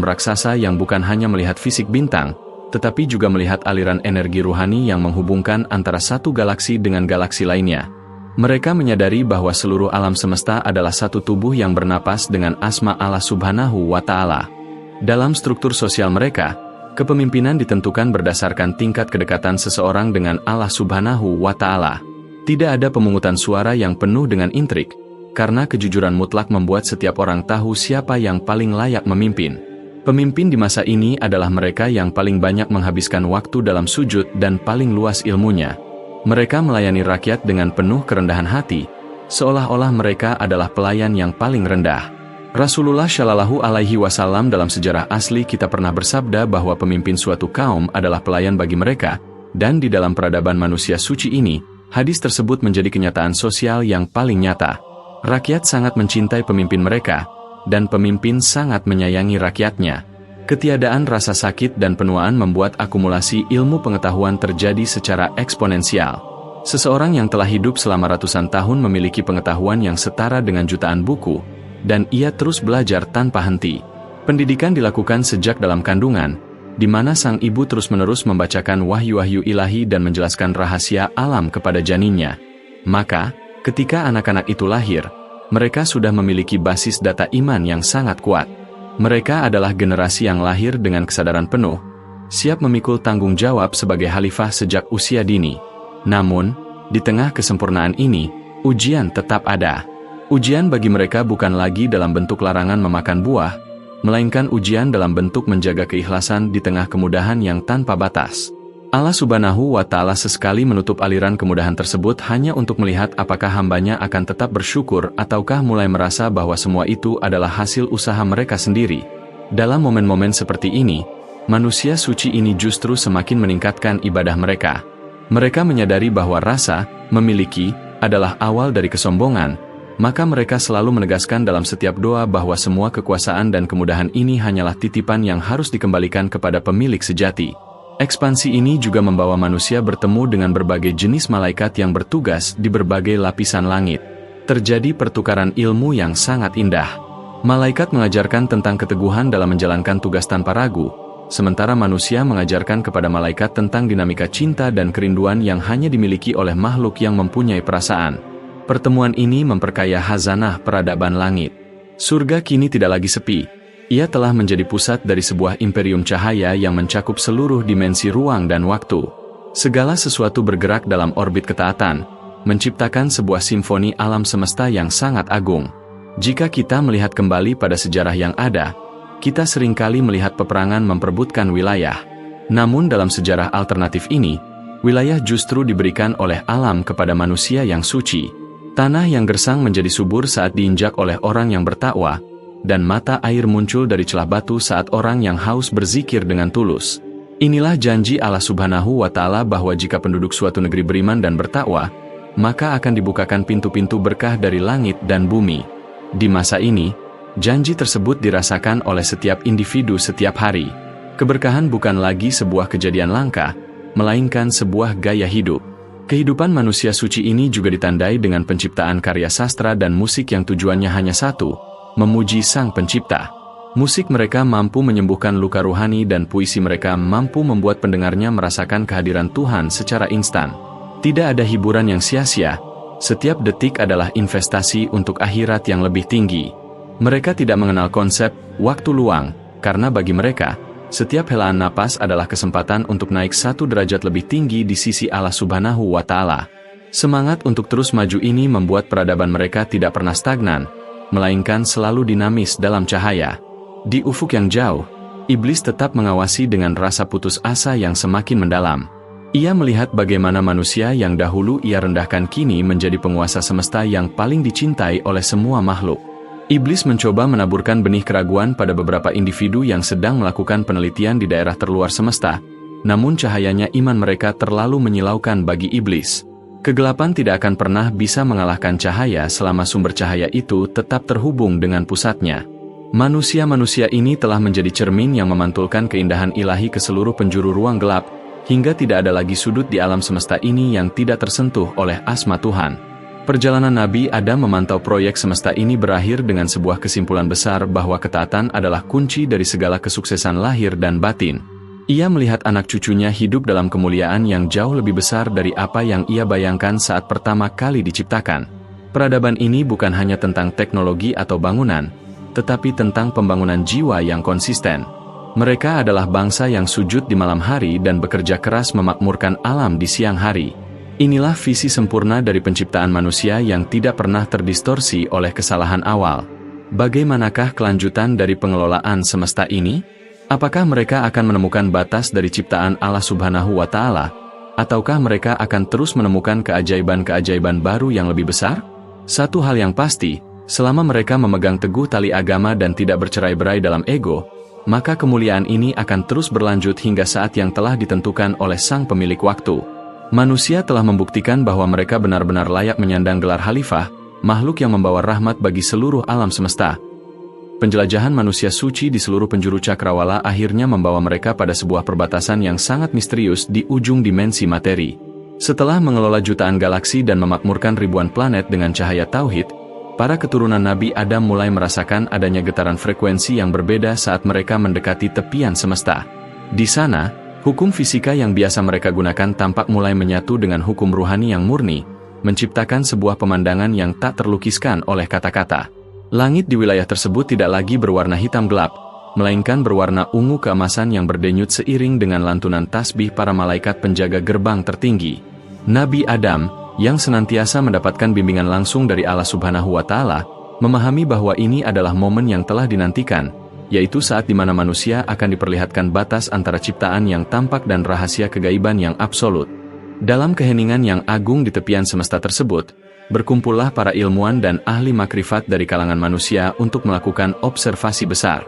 raksasa yang bukan hanya melihat fisik bintang, tetapi juga melihat aliran energi ruhani yang menghubungkan antara satu galaksi dengan galaksi lainnya. Mereka menyadari bahwa seluruh alam semesta adalah satu tubuh yang bernapas dengan asma Allah Subhanahu wa Ta'ala. Dalam struktur sosial mereka, kepemimpinan ditentukan berdasarkan tingkat kedekatan seseorang dengan Allah Subhanahu wa Ta'ala. Tidak ada pemungutan suara yang penuh dengan intrik, karena kejujuran mutlak membuat setiap orang tahu siapa yang paling layak memimpin. Pemimpin di masa ini adalah mereka yang paling banyak menghabiskan waktu dalam sujud dan paling luas ilmunya. Mereka melayani rakyat dengan penuh kerendahan hati, seolah-olah mereka adalah pelayan yang paling rendah. Rasulullah Shallallahu Alaihi Wasallam dalam sejarah asli kita pernah bersabda bahwa pemimpin suatu kaum adalah pelayan bagi mereka, dan di dalam peradaban manusia suci ini, hadis tersebut menjadi kenyataan sosial yang paling nyata. Rakyat sangat mencintai pemimpin mereka, dan pemimpin sangat menyayangi rakyatnya. Ketiadaan rasa sakit dan penuaan membuat akumulasi ilmu pengetahuan terjadi secara eksponensial. Seseorang yang telah hidup selama ratusan tahun memiliki pengetahuan yang setara dengan jutaan buku, dan ia terus belajar tanpa henti. Pendidikan dilakukan sejak dalam kandungan, di mana sang ibu terus-menerus membacakan wahyu-wahyu ilahi dan menjelaskan rahasia alam kepada janinnya. Maka, ketika anak-anak itu lahir, mereka sudah memiliki basis data iman yang sangat kuat. Mereka adalah generasi yang lahir dengan kesadaran penuh, siap memikul tanggung jawab sebagai khalifah sejak usia dini. Namun, di tengah kesempurnaan ini, ujian tetap ada. Ujian bagi mereka bukan lagi dalam bentuk larangan memakan buah, melainkan ujian dalam bentuk menjaga keikhlasan di tengah kemudahan yang tanpa batas. Allah Subhanahu wa Ta'ala sesekali menutup aliran kemudahan tersebut hanya untuk melihat apakah hambanya akan tetap bersyukur ataukah mulai merasa bahwa semua itu adalah hasil usaha mereka sendiri. Dalam momen-momen seperti ini, manusia suci ini justru semakin meningkatkan ibadah mereka. Mereka menyadari bahwa rasa, memiliki, adalah awal dari kesombongan, maka mereka selalu menegaskan dalam setiap doa bahwa semua kekuasaan dan kemudahan ini hanyalah titipan yang harus dikembalikan kepada pemilik sejati. Ekspansi ini juga membawa manusia bertemu dengan berbagai jenis malaikat yang bertugas di berbagai lapisan langit. Terjadi pertukaran ilmu yang sangat indah. Malaikat mengajarkan tentang keteguhan dalam menjalankan tugas tanpa ragu, sementara manusia mengajarkan kepada malaikat tentang dinamika cinta dan kerinduan yang hanya dimiliki oleh makhluk yang mempunyai perasaan. Pertemuan ini memperkaya khazanah peradaban langit. Surga kini tidak lagi sepi. Ia telah menjadi pusat dari sebuah imperium cahaya yang mencakup seluruh dimensi ruang dan waktu. Segala sesuatu bergerak dalam orbit ketaatan, menciptakan sebuah simfoni alam semesta yang sangat agung. Jika kita melihat kembali pada sejarah yang ada, kita seringkali melihat peperangan memperebutkan wilayah. Namun dalam sejarah alternatif ini, wilayah justru diberikan oleh alam kepada manusia yang suci. Tanah yang gersang menjadi subur saat diinjak oleh orang yang bertakwa, dan mata air muncul dari celah batu saat orang yang haus berzikir dengan tulus. Inilah janji Allah Subhanahu wa Ta'ala bahwa jika penduduk suatu negeri beriman dan bertakwa, maka akan dibukakan pintu-pintu berkah dari langit dan bumi. Di masa ini, janji tersebut dirasakan oleh setiap individu setiap hari. Keberkahan bukan lagi sebuah kejadian langka, melainkan sebuah gaya hidup. Kehidupan manusia suci ini juga ditandai dengan penciptaan karya sastra dan musik yang tujuannya hanya satu, memuji Sang Pencipta. Musik mereka mampu menyembuhkan luka rohani dan puisi mereka mampu membuat pendengarnya merasakan kehadiran Tuhan secara instan. Tidak ada hiburan yang sia-sia, setiap detik adalah investasi untuk akhirat yang lebih tinggi. Mereka tidak mengenal konsep waktu luang, karena bagi mereka, setiap helaan napas adalah kesempatan untuk naik 1 derajat lebih tinggi di sisi Allah Subhanahu wa Ta'ala. Semangat untuk terus maju ini membuat peradaban mereka tidak pernah stagnan, melainkan selalu dinamis dalam cahaya. Di ufuk yang jauh, iblis tetap mengawasi dengan rasa putus asa yang semakin mendalam. Ia melihat bagaimana manusia yang dahulu ia rendahkan kini menjadi penguasa semesta yang paling dicintai oleh semua makhluk. Iblis mencoba menaburkan benih keraguan pada beberapa individu yang sedang melakukan penelitian di daerah terluar semesta, namun cahayanya iman mereka terlalu menyilaukan bagi iblis. Kegelapan tidak akan pernah bisa mengalahkan cahaya selama sumber cahaya itu tetap terhubung dengan pusatnya. Manusia-manusia ini telah menjadi cermin yang memantulkan keindahan ilahi ke seluruh penjuru ruang gelap, hingga tidak ada lagi sudut di alam semesta ini yang tidak tersentuh oleh asma Tuhan. Perjalanan Nabi Adam memantau proyek semesta ini berakhir dengan sebuah kesimpulan besar bahwa ketaatan adalah kunci dari segala kesuksesan lahir dan batin. Ia melihat anak cucunya hidup dalam kemuliaan yang jauh lebih besar dari apa yang ia bayangkan saat pertama kali diciptakan. Peradaban ini bukan hanya tentang teknologi atau bangunan, tetapi tentang pembangunan jiwa yang konsisten. Mereka adalah bangsa yang sujud di malam hari dan bekerja keras memakmurkan alam di siang hari. Inilah visi sempurna dari penciptaan manusia yang tidak pernah terdistorsi oleh kesalahan awal. Bagaimanakah kelanjutan dari pengelolaan semesta ini? Apakah mereka akan menemukan batas dari ciptaan Allah Subhanahu wa Ta'ala? Ataukah mereka akan terus menemukan keajaiban-keajaiban baru yang lebih besar? Satu hal yang pasti, selama mereka memegang teguh tali agama dan tidak bercerai-berai dalam ego, maka kemuliaan ini akan terus berlanjut hingga saat yang telah ditentukan oleh Sang Pemilik Waktu. Manusia telah membuktikan bahwa mereka benar-benar layak menyandang gelar Khalifah, makhluk yang membawa rahmat bagi seluruh alam semesta. Penjelajahan manusia suci di seluruh penjuru cakrawala akhirnya membawa mereka pada sebuah perbatasan yang sangat misterius di ujung dimensi materi. Setelah mengelola jutaan galaksi dan memakmurkan ribuan planet dengan cahaya tauhid, para keturunan Nabi Adam mulai merasakan adanya getaran frekuensi yang berbeda saat mereka mendekati tepian semesta. Di sana, hukum fisika yang biasa mereka gunakan tampak mulai menyatu dengan hukum ruhani yang murni, menciptakan sebuah pemandangan yang tak terlukiskan oleh kata-kata. Langit di wilayah tersebut tidak lagi berwarna hitam gelap, melainkan berwarna ungu keemasan yang berdenyut seiring dengan lantunan tasbih para malaikat penjaga gerbang tertinggi. Nabi Adam, yang senantiasa mendapatkan bimbingan langsung dari Allah Subhanahu wa Ta'ala, memahami bahwa ini adalah momen yang telah dinantikan, yaitu saat di mana manusia akan diperlihatkan batas antara ciptaan yang tampak dan rahasia kegaiban yang absolut. Dalam keheningan yang agung di tepian semesta tersebut, berkumpullah para ilmuwan dan ahli makrifat dari kalangan manusia untuk melakukan observasi besar.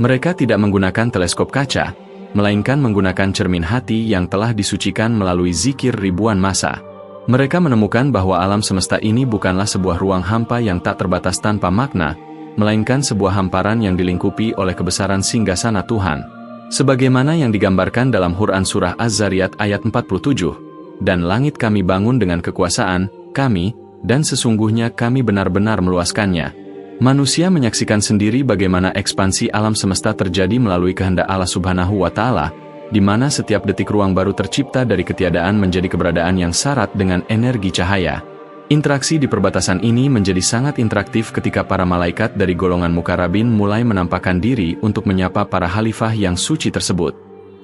Mereka tidak menggunakan teleskop kaca, melainkan menggunakan cermin hati yang telah disucikan melalui zikir ribuan masa. Mereka menemukan bahwa alam semesta ini bukanlah sebuah ruang hampa yang tak terbatas tanpa makna, melainkan sebuah hamparan yang dilingkupi oleh kebesaran singgasana Tuhan. Sebagaimana yang digambarkan dalam Quran Surah Az-Zariyat ayat 47, dan langit kami bangun dengan kekuasaan kami, dan sesungguhnya kami benar-benar meluaskannya. Manusia menyaksikan sendiri bagaimana ekspansi alam semesta terjadi melalui kehendak Allah Subhanahu wa Ta'ala, di mana setiap detik ruang baru tercipta dari ketiadaan menjadi keberadaan yang syarat dengan energi cahaya. Interaksi di perbatasan ini menjadi sangat interaktif ketika para malaikat dari golongan mukarabin mulai menampakkan diri untuk menyapa para khalifah yang suci tersebut.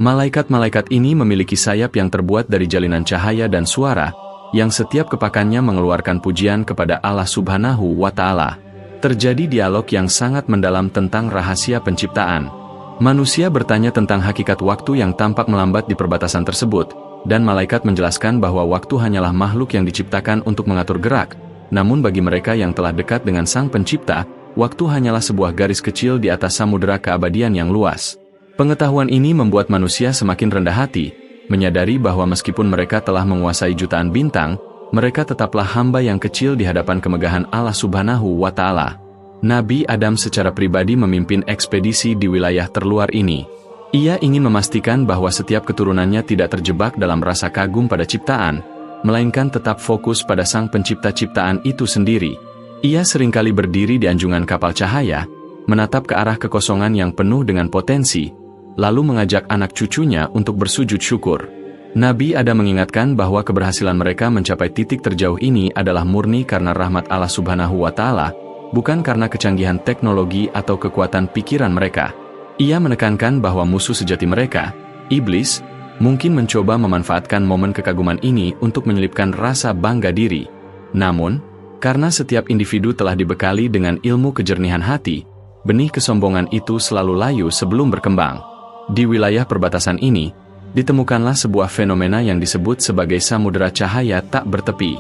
Malaikat-malaikat ini memiliki sayap yang terbuat dari jalinan cahaya dan suara, yang setiap kepakannya mengeluarkan pujian kepada Allah Subhanahu wa Ta'ala. Terjadi dialog yang sangat mendalam tentang rahasia penciptaan. Manusia bertanya tentang hakikat waktu yang tampak melambat di perbatasan tersebut, dan malaikat menjelaskan bahwa waktu hanyalah makhluk yang diciptakan untuk mengatur gerak. Namun bagi mereka yang telah dekat dengan Sang Pencipta, waktu hanyalah sebuah garis kecil di atas samudera keabadian yang luas. Pengetahuan ini membuat manusia semakin rendah hati, menyadari bahwa meskipun mereka telah menguasai jutaan bintang, mereka tetaplah hamba yang kecil di hadapan kemegahan Allah Subhanahu wa Ta'ala. Nabi Adam secara pribadi memimpin ekspedisi di wilayah terluar ini. Ia ingin memastikan bahwa setiap keturunannya tidak terjebak dalam rasa kagum pada ciptaan, melainkan tetap fokus pada Sang Pencipta ciptaan itu sendiri. Ia seringkali berdiri di anjungan kapal cahaya, menatap ke arah kekosongan yang penuh dengan potensi, lalu mengajak anak cucunya untuk bersujud syukur. Nabi Adam mengingatkan bahwa keberhasilan mereka mencapai titik terjauh ini adalah murni karena rahmat Allah Subhanahu wa Ta'ala, bukan karena kecanggihan teknologi atau kekuatan pikiran mereka. Ia menekankan bahwa musuh sejati mereka, iblis, mungkin mencoba memanfaatkan momen kekaguman ini untuk menyelipkan rasa bangga diri. Namun, karena setiap individu telah dibekali dengan ilmu kejernihan hati, benih kesombongan itu selalu layu sebelum berkembang. Di wilayah perbatasan ini, ditemukanlah sebuah fenomena yang disebut sebagai samudera cahaya tak bertepi.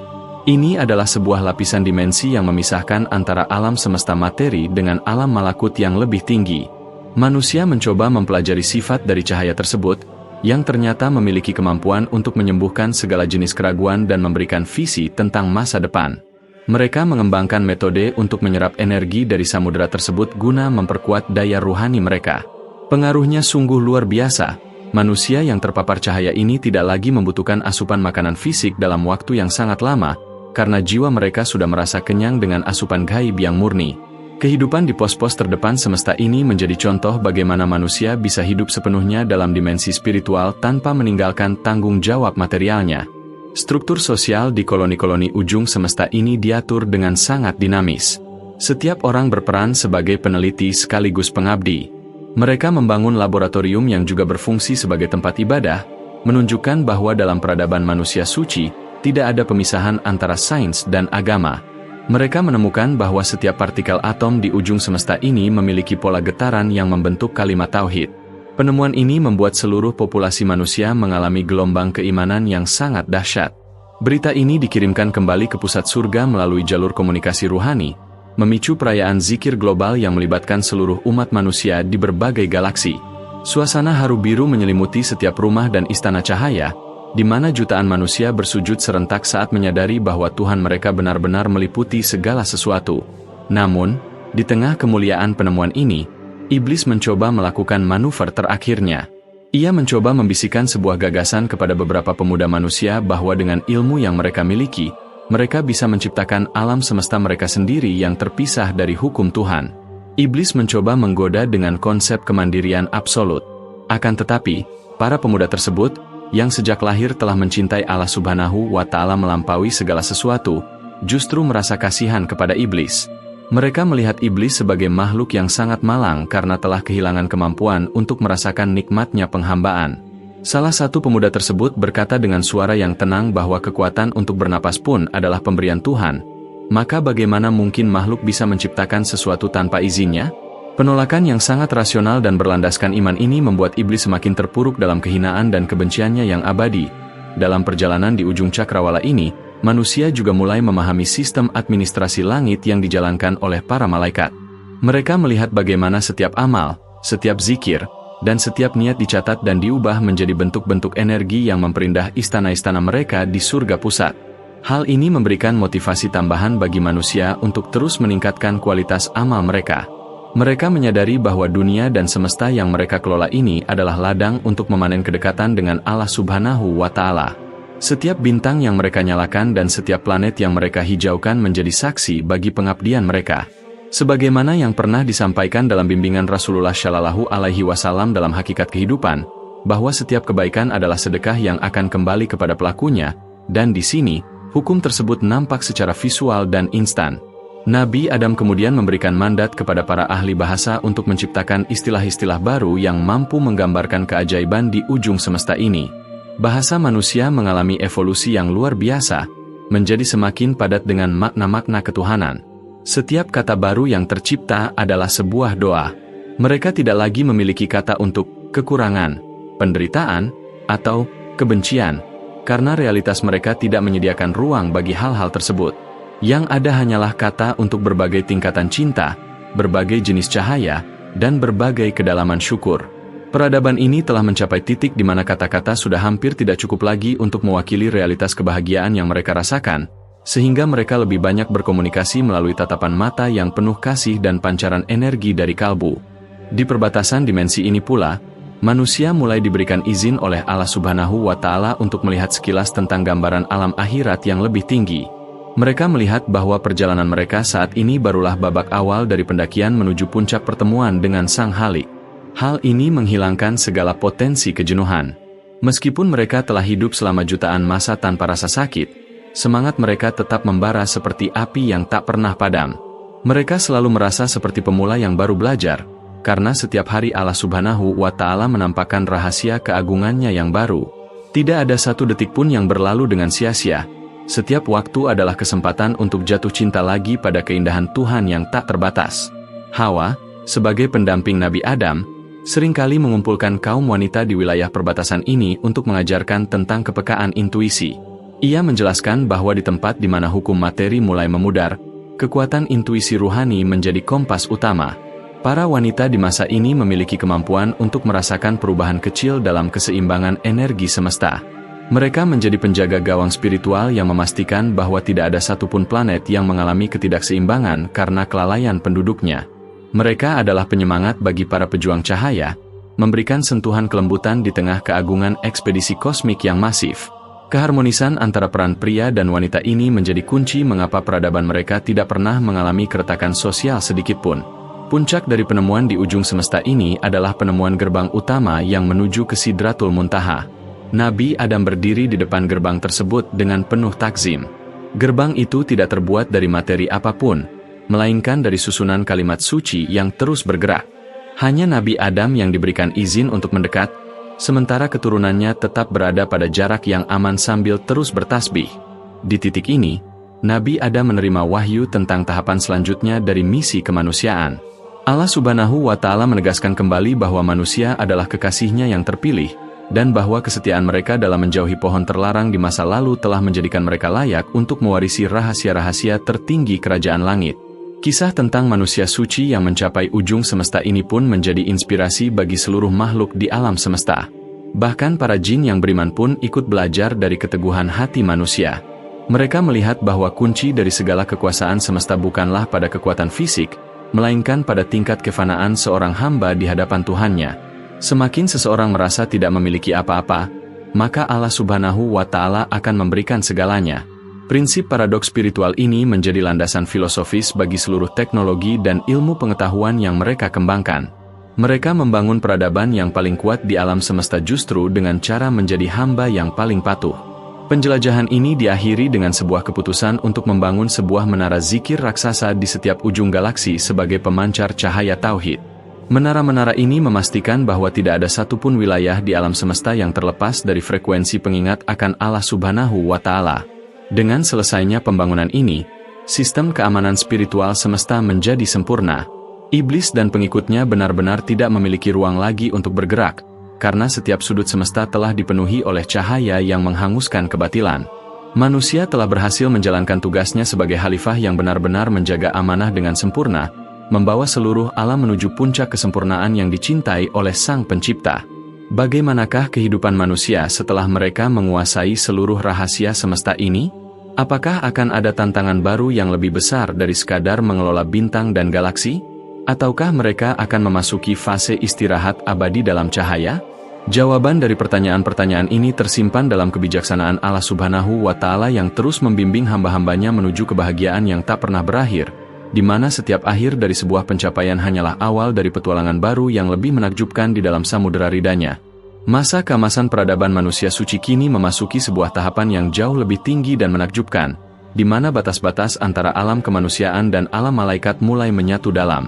Ini adalah sebuah lapisan dimensi yang memisahkan antara alam semesta materi dengan alam malakut yang lebih tinggi. Manusia mencoba mempelajari sifat dari cahaya tersebut, yang ternyata memiliki kemampuan untuk menyembuhkan segala jenis keraguan dan memberikan visi tentang masa depan. Mereka mengembangkan metode untuk menyerap energi dari samudera tersebut guna memperkuat daya ruhani mereka. Pengaruhnya sungguh luar biasa. Manusia yang terpapar cahaya ini tidak lagi membutuhkan asupan makanan fisik dalam waktu yang sangat lama, karena jiwa mereka sudah merasa kenyang dengan asupan gaib yang murni. Kehidupan di pos-pos terdepan semesta ini menjadi contoh bagaimana manusia bisa hidup sepenuhnya dalam dimensi spiritual tanpa meninggalkan tanggung jawab materialnya. Struktur sosial di koloni-koloni ujung semesta ini diatur dengan sangat dinamis. Setiap orang berperan sebagai peneliti sekaligus pengabdi. Mereka membangun laboratorium yang juga berfungsi sebagai tempat ibadah, menunjukkan bahwa dalam peradaban manusia suci, tidak ada pemisahan antara sains dan agama. Mereka menemukan bahwa setiap partikel atom di ujung semesta ini memiliki pola getaran yang membentuk kalimat tauhid. Penemuan ini membuat seluruh populasi manusia mengalami gelombang keimanan yang sangat dahsyat. Berita ini dikirimkan kembali ke pusat surga melalui jalur komunikasi ruhani, memicu perayaan zikir global yang melibatkan seluruh umat manusia di berbagai galaksi. Suasana haru biru menyelimuti setiap rumah dan istana cahaya, di mana jutaan manusia bersujud serentak saat menyadari bahwa Tuhan mereka benar-benar meliputi segala sesuatu. Namun, di tengah kemuliaan penemuan ini, iblis mencoba melakukan manuver terakhirnya. Ia mencoba membisikkan sebuah gagasan kepada beberapa pemuda manusia bahwa dengan ilmu yang mereka miliki, mereka bisa menciptakan alam semesta mereka sendiri yang terpisah dari hukum Tuhan. Iblis mencoba menggoda dengan konsep kemandirian absolut. Akan tetapi, para pemuda tersebut, yang sejak lahir telah mencintai Allah Subhanahu wa Ta'ala melampaui segala sesuatu, justru merasa kasihan kepada iblis. Mereka melihat iblis sebagai makhluk yang sangat malang karena telah kehilangan kemampuan untuk merasakan nikmatnya penghambaan. Salah satu pemuda tersebut berkata dengan suara yang tenang bahwa kekuatan untuk bernapas pun adalah pemberian Tuhan. Maka bagaimana mungkin makhluk bisa menciptakan sesuatu tanpa izinnya? Penolakan yang sangat rasional dan berlandaskan iman ini membuat iblis semakin terpuruk dalam kehinaan dan kebenciannya yang abadi. Dalam perjalanan di ujung cakrawala ini, manusia juga mulai memahami sistem administrasi langit yang dijalankan oleh para malaikat. Mereka melihat bagaimana setiap amal, setiap zikir, dan setiap niat dicatat dan diubah menjadi bentuk-bentuk energi yang memperindah istana-istana mereka di surga pusat. Hal ini memberikan motivasi tambahan bagi manusia untuk terus meningkatkan kualitas amal mereka. Mereka menyadari bahwa dunia dan semesta yang mereka kelola ini adalah ladang untuk memanen kedekatan dengan Allah Subhanahu wa Ta'ala. Setiap bintang yang mereka nyalakan dan setiap planet yang mereka hijaukan menjadi saksi bagi pengabdian mereka. Sebagaimana yang pernah disampaikan dalam bimbingan Rasulullah Shallallahu Alaihi Wasallam dalam hakikat kehidupan, bahwa setiap kebaikan adalah sedekah yang akan kembali kepada pelakunya, dan di sini, hukum tersebut nampak secara visual dan instan. Nabi Adam kemudian memberikan mandat kepada para ahli bahasa untuk menciptakan istilah-istilah baru yang mampu menggambarkan keajaiban di ujung semesta ini. Bahasa manusia mengalami evolusi yang luar biasa, menjadi semakin padat dengan makna-makna ketuhanan. Setiap kata baru yang tercipta adalah sebuah doa. Mereka tidak lagi memiliki kata untuk kekurangan, penderitaan, atau kebencian, karena realitas mereka tidak menyediakan ruang bagi hal-hal tersebut. Yang ada hanyalah kata untuk berbagai tingkatan cinta, berbagai jenis cahaya, dan berbagai kedalaman syukur. Peradaban ini telah mencapai titik di mana kata-kata sudah hampir tidak cukup lagi untuk mewakili realitas kebahagiaan yang mereka rasakan, sehingga mereka lebih banyak berkomunikasi melalui tatapan mata yang penuh kasih dan pancaran energi dari kalbu. Di perbatasan dimensi ini pula, manusia mulai diberikan izin oleh Allah Subhanahu wa Ta'ala untuk melihat sekilas tentang gambaran alam akhirat yang lebih tinggi. Mereka melihat bahwa perjalanan mereka saat ini barulah babak awal dari pendakian menuju puncak pertemuan dengan Sang Khalik. Hal ini menghilangkan segala potensi kejenuhan. Meskipun mereka telah hidup selama jutaan masa tanpa rasa sakit, semangat mereka tetap membara seperti api yang tak pernah padam. Mereka selalu merasa seperti pemula yang baru belajar, karena setiap hari Allah Subhanahu wa Ta'ala menampakkan rahasia keagungannya yang baru. Tidak ada satu detik pun yang berlalu dengan sia-sia. Setiap waktu adalah kesempatan untuk jatuh cinta lagi pada keindahan Tuhan yang tak terbatas. Hawa, sebagai pendamping Nabi Adam, seringkali mengumpulkan kaum wanita di wilayah perbatasan ini untuk mengajarkan tentang kepekaan intuisi. Ia menjelaskan bahwa di tempat di mana hukum materi mulai memudar, kekuatan intuisi ruhani menjadi kompas utama. Para wanita di masa ini memiliki kemampuan untuk merasakan perubahan kecil dalam keseimbangan energi semesta. Mereka menjadi penjaga gawang spiritual yang memastikan bahwa tidak ada satupun planet yang mengalami ketidakseimbangan karena kelalaian penduduknya. Mereka adalah penyemangat bagi para pejuang cahaya, memberikan sentuhan kelembutan di tengah keagungan ekspedisi kosmik yang masif. Keharmonisan antara peran pria dan wanita ini menjadi kunci mengapa peradaban mereka tidak pernah mengalami keretakan sosial sedikitpun. Puncak dari penemuan di ujung semesta ini adalah penemuan gerbang utama yang menuju ke Sidratul Muntaha. Nabi Adam berdiri di depan gerbang tersebut dengan penuh takzim. Gerbang itu tidak terbuat dari materi apapun, melainkan dari susunan kalimat suci yang terus bergerak. Hanya Nabi Adam yang diberikan izin untuk mendekat, sementara keturunannya tetap berada pada jarak yang aman sambil terus bertasbih. Di titik ini, Nabi Adam menerima wahyu tentang tahapan selanjutnya dari misi kemanusiaan. Allah Subhanahu wa Ta'ala menegaskan kembali bahwa manusia adalah kekasihnya yang terpilih, dan bahwa kesetiaan mereka dalam menjauhi pohon terlarang di masa lalu telah menjadikan mereka layak untuk mewarisi rahasia-rahasia tertinggi kerajaan langit. Kisah tentang manusia suci yang mencapai ujung semesta ini pun menjadi inspirasi bagi seluruh makhluk di alam semesta. Bahkan para jin yang beriman pun ikut belajar dari keteguhan hati manusia. Mereka melihat bahwa kunci dari segala kekuasaan semesta bukanlah pada kekuatan fisik, melainkan pada tingkat kefanaan seorang hamba di hadapan Tuhannya. Semakin seseorang merasa tidak memiliki apa-apa, maka Allah Subhanahu wa Ta'ala akan memberikan segalanya. Prinsip paradoks spiritual ini menjadi landasan filosofis bagi seluruh teknologi dan ilmu pengetahuan yang mereka kembangkan. Mereka membangun peradaban yang paling kuat di alam semesta justru dengan cara menjadi hamba yang paling patuh. Penjelajahan ini diakhiri dengan sebuah keputusan untuk membangun sebuah menara zikir raksasa di setiap ujung galaksi sebagai pemancar cahaya tauhid. Menara-menara ini memastikan bahwa tidak ada satupun wilayah di alam semesta yang terlepas dari frekuensi pengingat akan Allah Subhanahu wa Ta'ala. Dengan selesainya pembangunan ini, sistem keamanan spiritual semesta menjadi sempurna. Iblis dan pengikutnya benar-benar tidak memiliki ruang lagi untuk bergerak, karena setiap sudut semesta telah dipenuhi oleh cahaya yang menghanguskan kebatilan. Manusia telah berhasil menjalankan tugasnya sebagai khalifah yang benar-benar menjaga amanah dengan sempurna, membawa seluruh alam menuju puncak kesempurnaan yang dicintai oleh Sang Pencipta. Bagaimanakah kehidupan manusia setelah mereka menguasai seluruh rahasia semesta ini? Apakah akan ada tantangan baru yang lebih besar dari sekadar mengelola bintang dan galaksi? Ataukah mereka akan memasuki fase istirahat abadi dalam cahaya? Jawaban dari pertanyaan-pertanyaan ini tersimpan dalam kebijaksanaan Allah Subhanahu wa Ta'ala yang terus membimbing hamba-hambanya menuju kebahagiaan yang tak pernah berakhir, di mana setiap akhir dari sebuah pencapaian hanyalah awal dari petualangan baru yang lebih menakjubkan di dalam samudera ridanya. Masa keemasan peradaban manusia suci kini memasuki sebuah tahapan yang jauh lebih tinggi dan menakjubkan, di mana batas-batas antara alam kemanusiaan dan alam malaikat mulai menyatu dalam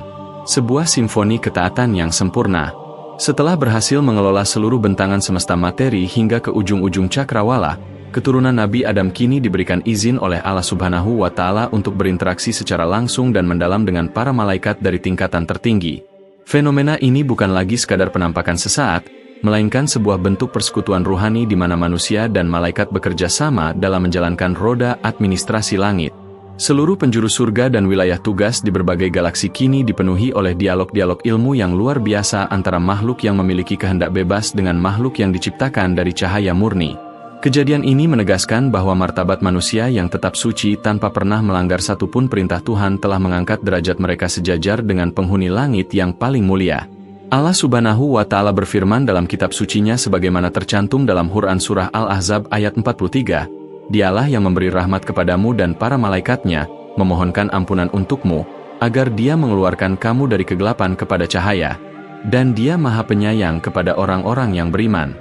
sebuah simfoni ketaatan yang sempurna. Setelah berhasil mengelola seluruh bentangan semesta materi hingga ke ujung-ujung cakrawala, keturunan Nabi Adam kini diberikan izin oleh Allah Subhanahu wa Ta'ala untuk berinteraksi secara langsung dan mendalam dengan para malaikat dari tingkatan tertinggi. Fenomena ini bukan lagi sekadar penampakan sesaat, melainkan sebuah bentuk persekutuan ruhani di mana manusia dan malaikat bekerja sama dalam menjalankan roda administrasi langit. Seluruh penjuru surga dan wilayah tugas di berbagai galaksi kini dipenuhi oleh dialog-dialog ilmu yang luar biasa antara makhluk yang memiliki kehendak bebas dengan makhluk yang diciptakan dari cahaya murni. Kejadian ini menegaskan bahwa martabat manusia yang tetap suci tanpa pernah melanggar satupun perintah Tuhan telah mengangkat derajat mereka sejajar dengan penghuni langit yang paling mulia. Allah Subhanahu wa Ta'ala berfirman dalam kitab sucinya sebagaimana tercantum dalam Quran Surah Al-Ahzab ayat 43, Dialah yang memberi rahmat kepadamu dan para malaikatnya, memohonkan ampunan untukmu, agar dia mengeluarkan kamu dari kegelapan kepada cahaya. Dan dia maha penyayang kepada orang-orang yang beriman.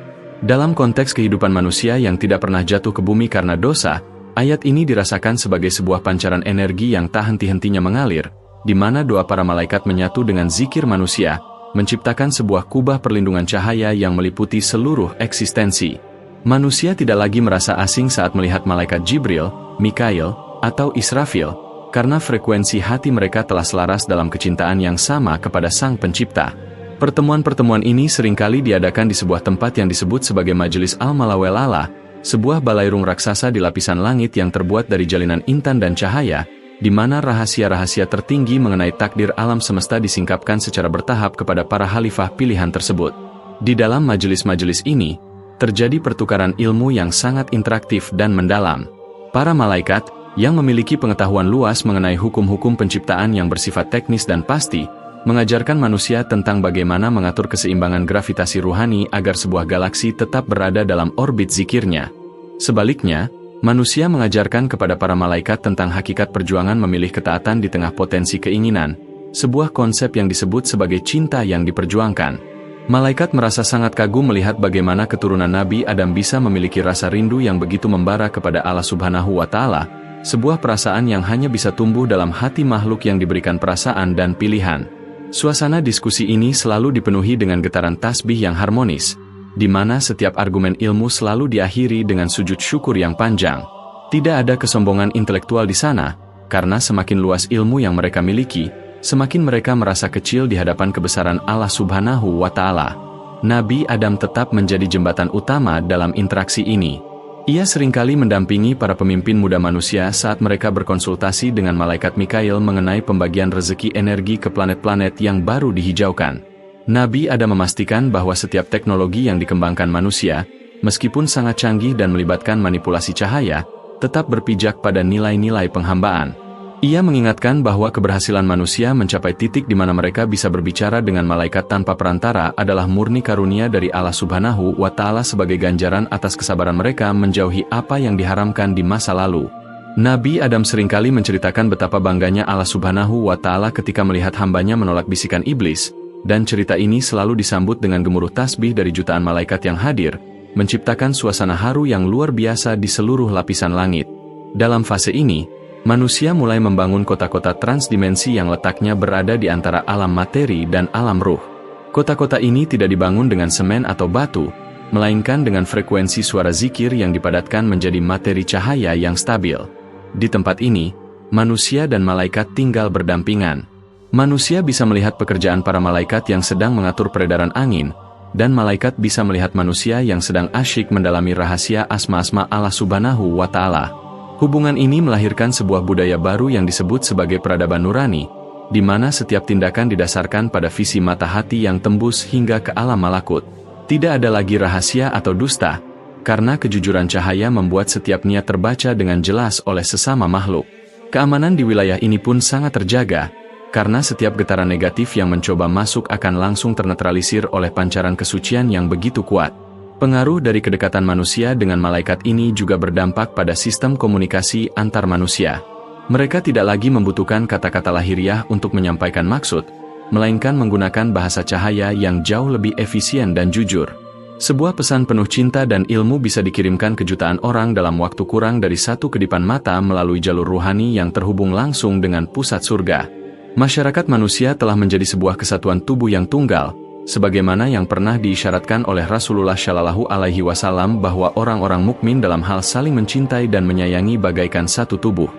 Dalam konteks kehidupan manusia yang tidak pernah jatuh ke bumi karena dosa, ayat ini dirasakan sebagai sebuah pancaran energi yang tak henti-hentinya mengalir, di mana doa para malaikat menyatu dengan zikir manusia, menciptakan sebuah kubah perlindungan cahaya yang meliputi seluruh eksistensi. Manusia tidak lagi merasa asing saat melihat malaikat Jibril, Mikail, atau Israfil, karena frekuensi hati mereka telah selaras dalam kecintaan yang sama kepada Sang Pencipta. Pertemuan-pertemuan ini seringkali diadakan di sebuah tempat yang disebut sebagai Majelis Al-Malawelala, sebuah balairung raksasa di lapisan langit yang terbuat dari jalinan intan dan cahaya, di mana rahasia-rahasia tertinggi mengenai takdir alam semesta disingkapkan secara bertahap kepada para khalifah pilihan tersebut. Di dalam majelis-majelis ini, terjadi pertukaran ilmu yang sangat interaktif dan mendalam. Para malaikat, yang memiliki pengetahuan luas mengenai hukum-hukum penciptaan yang bersifat teknis dan pasti, mengajarkan manusia tentang bagaimana mengatur keseimbangan gravitasi ruhani agar sebuah galaksi tetap berada dalam orbit zikirnya. Sebaliknya, manusia mengajarkan kepada para malaikat tentang hakikat perjuangan memilih ketaatan di tengah potensi keinginan, sebuah konsep yang disebut sebagai cinta yang diperjuangkan. Malaikat merasa sangat kagum melihat bagaimana keturunan Nabi Adam bisa memiliki rasa rindu yang begitu membara kepada Allah Subhanahu wa Ta'ala, sebuah perasaan yang hanya bisa tumbuh dalam hati makhluk yang diberikan perasaan dan pilihan. Suasana diskusi ini selalu dipenuhi dengan getaran tasbih yang harmonis, di mana setiap argumen ilmu selalu diakhiri dengan sujud syukur yang panjang. Tidak ada kesombongan intelektual di sana, karena semakin luas ilmu yang mereka miliki, semakin mereka merasa kecil di hadapan kebesaran Allah Subhanahu wa Ta'ala. Nabi Adam tetap menjadi jembatan utama dalam interaksi ini. Ia seringkali mendampingi para pemimpin muda manusia saat mereka berkonsultasi dengan malaikat Mikail mengenai pembagian rezeki energi ke planet-planet yang baru dihijaukan. Nabi Adam memastikan bahwa setiap teknologi yang dikembangkan manusia, meskipun sangat canggih dan melibatkan manipulasi cahaya, tetap berpijak pada nilai-nilai penghambaan. Ia mengingatkan bahwa keberhasilan manusia mencapai titik di mana mereka bisa berbicara dengan malaikat tanpa perantara adalah murni karunia dari Allah Subhanahu wa Ta'ala sebagai ganjaran atas kesabaran mereka menjauhi apa yang diharamkan di masa lalu. Nabi Adam seringkali menceritakan betapa bangganya Allah Subhanahu wa Ta'ala ketika melihat hambanya menolak bisikan iblis, dan cerita ini selalu disambut dengan gemuruh tasbih dari jutaan malaikat yang hadir, menciptakan suasana haru yang luar biasa di seluruh lapisan langit. Dalam fase ini, manusia mulai membangun kota-kota transdimensi yang letaknya berada di antara alam materi dan alam ruh. Kota-kota ini tidak dibangun dengan semen atau batu, melainkan dengan frekuensi suara zikir yang dipadatkan menjadi materi cahaya yang stabil. Di tempat ini, manusia dan malaikat tinggal berdampingan. Manusia bisa melihat pekerjaan para malaikat yang sedang mengatur peredaran angin, dan malaikat bisa melihat manusia yang sedang asyik mendalami rahasia asma-asma Allah Subhanahu wa Ta'ala. Hubungan ini melahirkan sebuah budaya baru yang disebut sebagai peradaban nurani, di mana setiap tindakan didasarkan pada visi mata hati yang tembus hingga ke alam malakut. Tidak ada lagi rahasia atau dusta, karena kejujuran cahaya membuat setiap niat terbaca dengan jelas oleh sesama makhluk. Keamanan di wilayah ini pun sangat terjaga, karena setiap getaran negatif yang mencoba masuk akan langsung ternetralisir oleh pancaran kesucian yang begitu kuat. Pengaruh dari kedekatan manusia dengan malaikat ini juga berdampak pada sistem komunikasi antar manusia. Mereka tidak lagi membutuhkan kata-kata lahiriah untuk menyampaikan maksud, melainkan menggunakan bahasa cahaya yang jauh lebih efisien dan jujur. Sebuah pesan penuh cinta dan ilmu bisa dikirimkan ke jutaan orang dalam waktu kurang dari satu kedipan mata melalui jalur ruhani yang terhubung langsung dengan pusat surga. Masyarakat manusia telah menjadi sebuah kesatuan tubuh yang tunggal, sebagaimana yang pernah diisyaratkan oleh Rasulullah Shallallahu Alaihi Wasallam bahwa orang-orang mukmin dalam hal saling mencintai dan menyayangi bagaikan satu tubuh.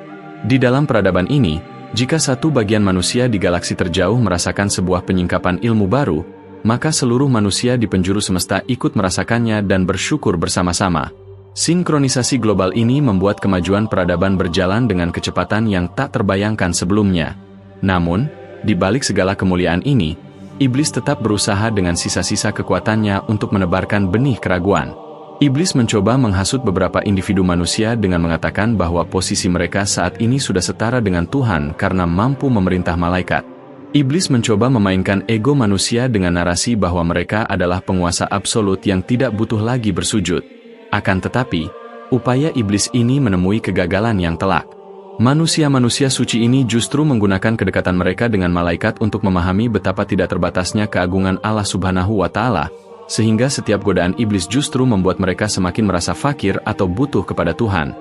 Di dalam peradaban ini, jika satu bagian manusia di galaksi terjauh merasakan sebuah penyingkapan ilmu baru, maka seluruh manusia di penjuru semesta ikut merasakannya dan bersyukur bersama-sama. Sinkronisasi global ini membuat kemajuan peradaban berjalan dengan kecepatan yang tak terbayangkan sebelumnya. Namun, di balik segala kemuliaan ini, iblis tetap berusaha dengan sisa-sisa kekuatannya untuk menebarkan benih keraguan. Iblis mencoba menghasut beberapa individu manusia dengan mengatakan bahwa posisi mereka saat ini sudah setara dengan Tuhan karena mampu memerintah malaikat. Iblis mencoba memainkan ego manusia dengan narasi bahwa mereka adalah penguasa absolut yang tidak butuh lagi bersujud. Akan tetapi, upaya iblis ini menemui kegagalan yang telak. Manusia-manusia suci ini justru menggunakan kedekatan mereka dengan malaikat untuk memahami betapa tidak terbatasnya keagungan Allah Subhanahu wa Ta'ala, sehingga setiap godaan iblis justru membuat mereka semakin merasa fakir atau butuh kepada Tuhan.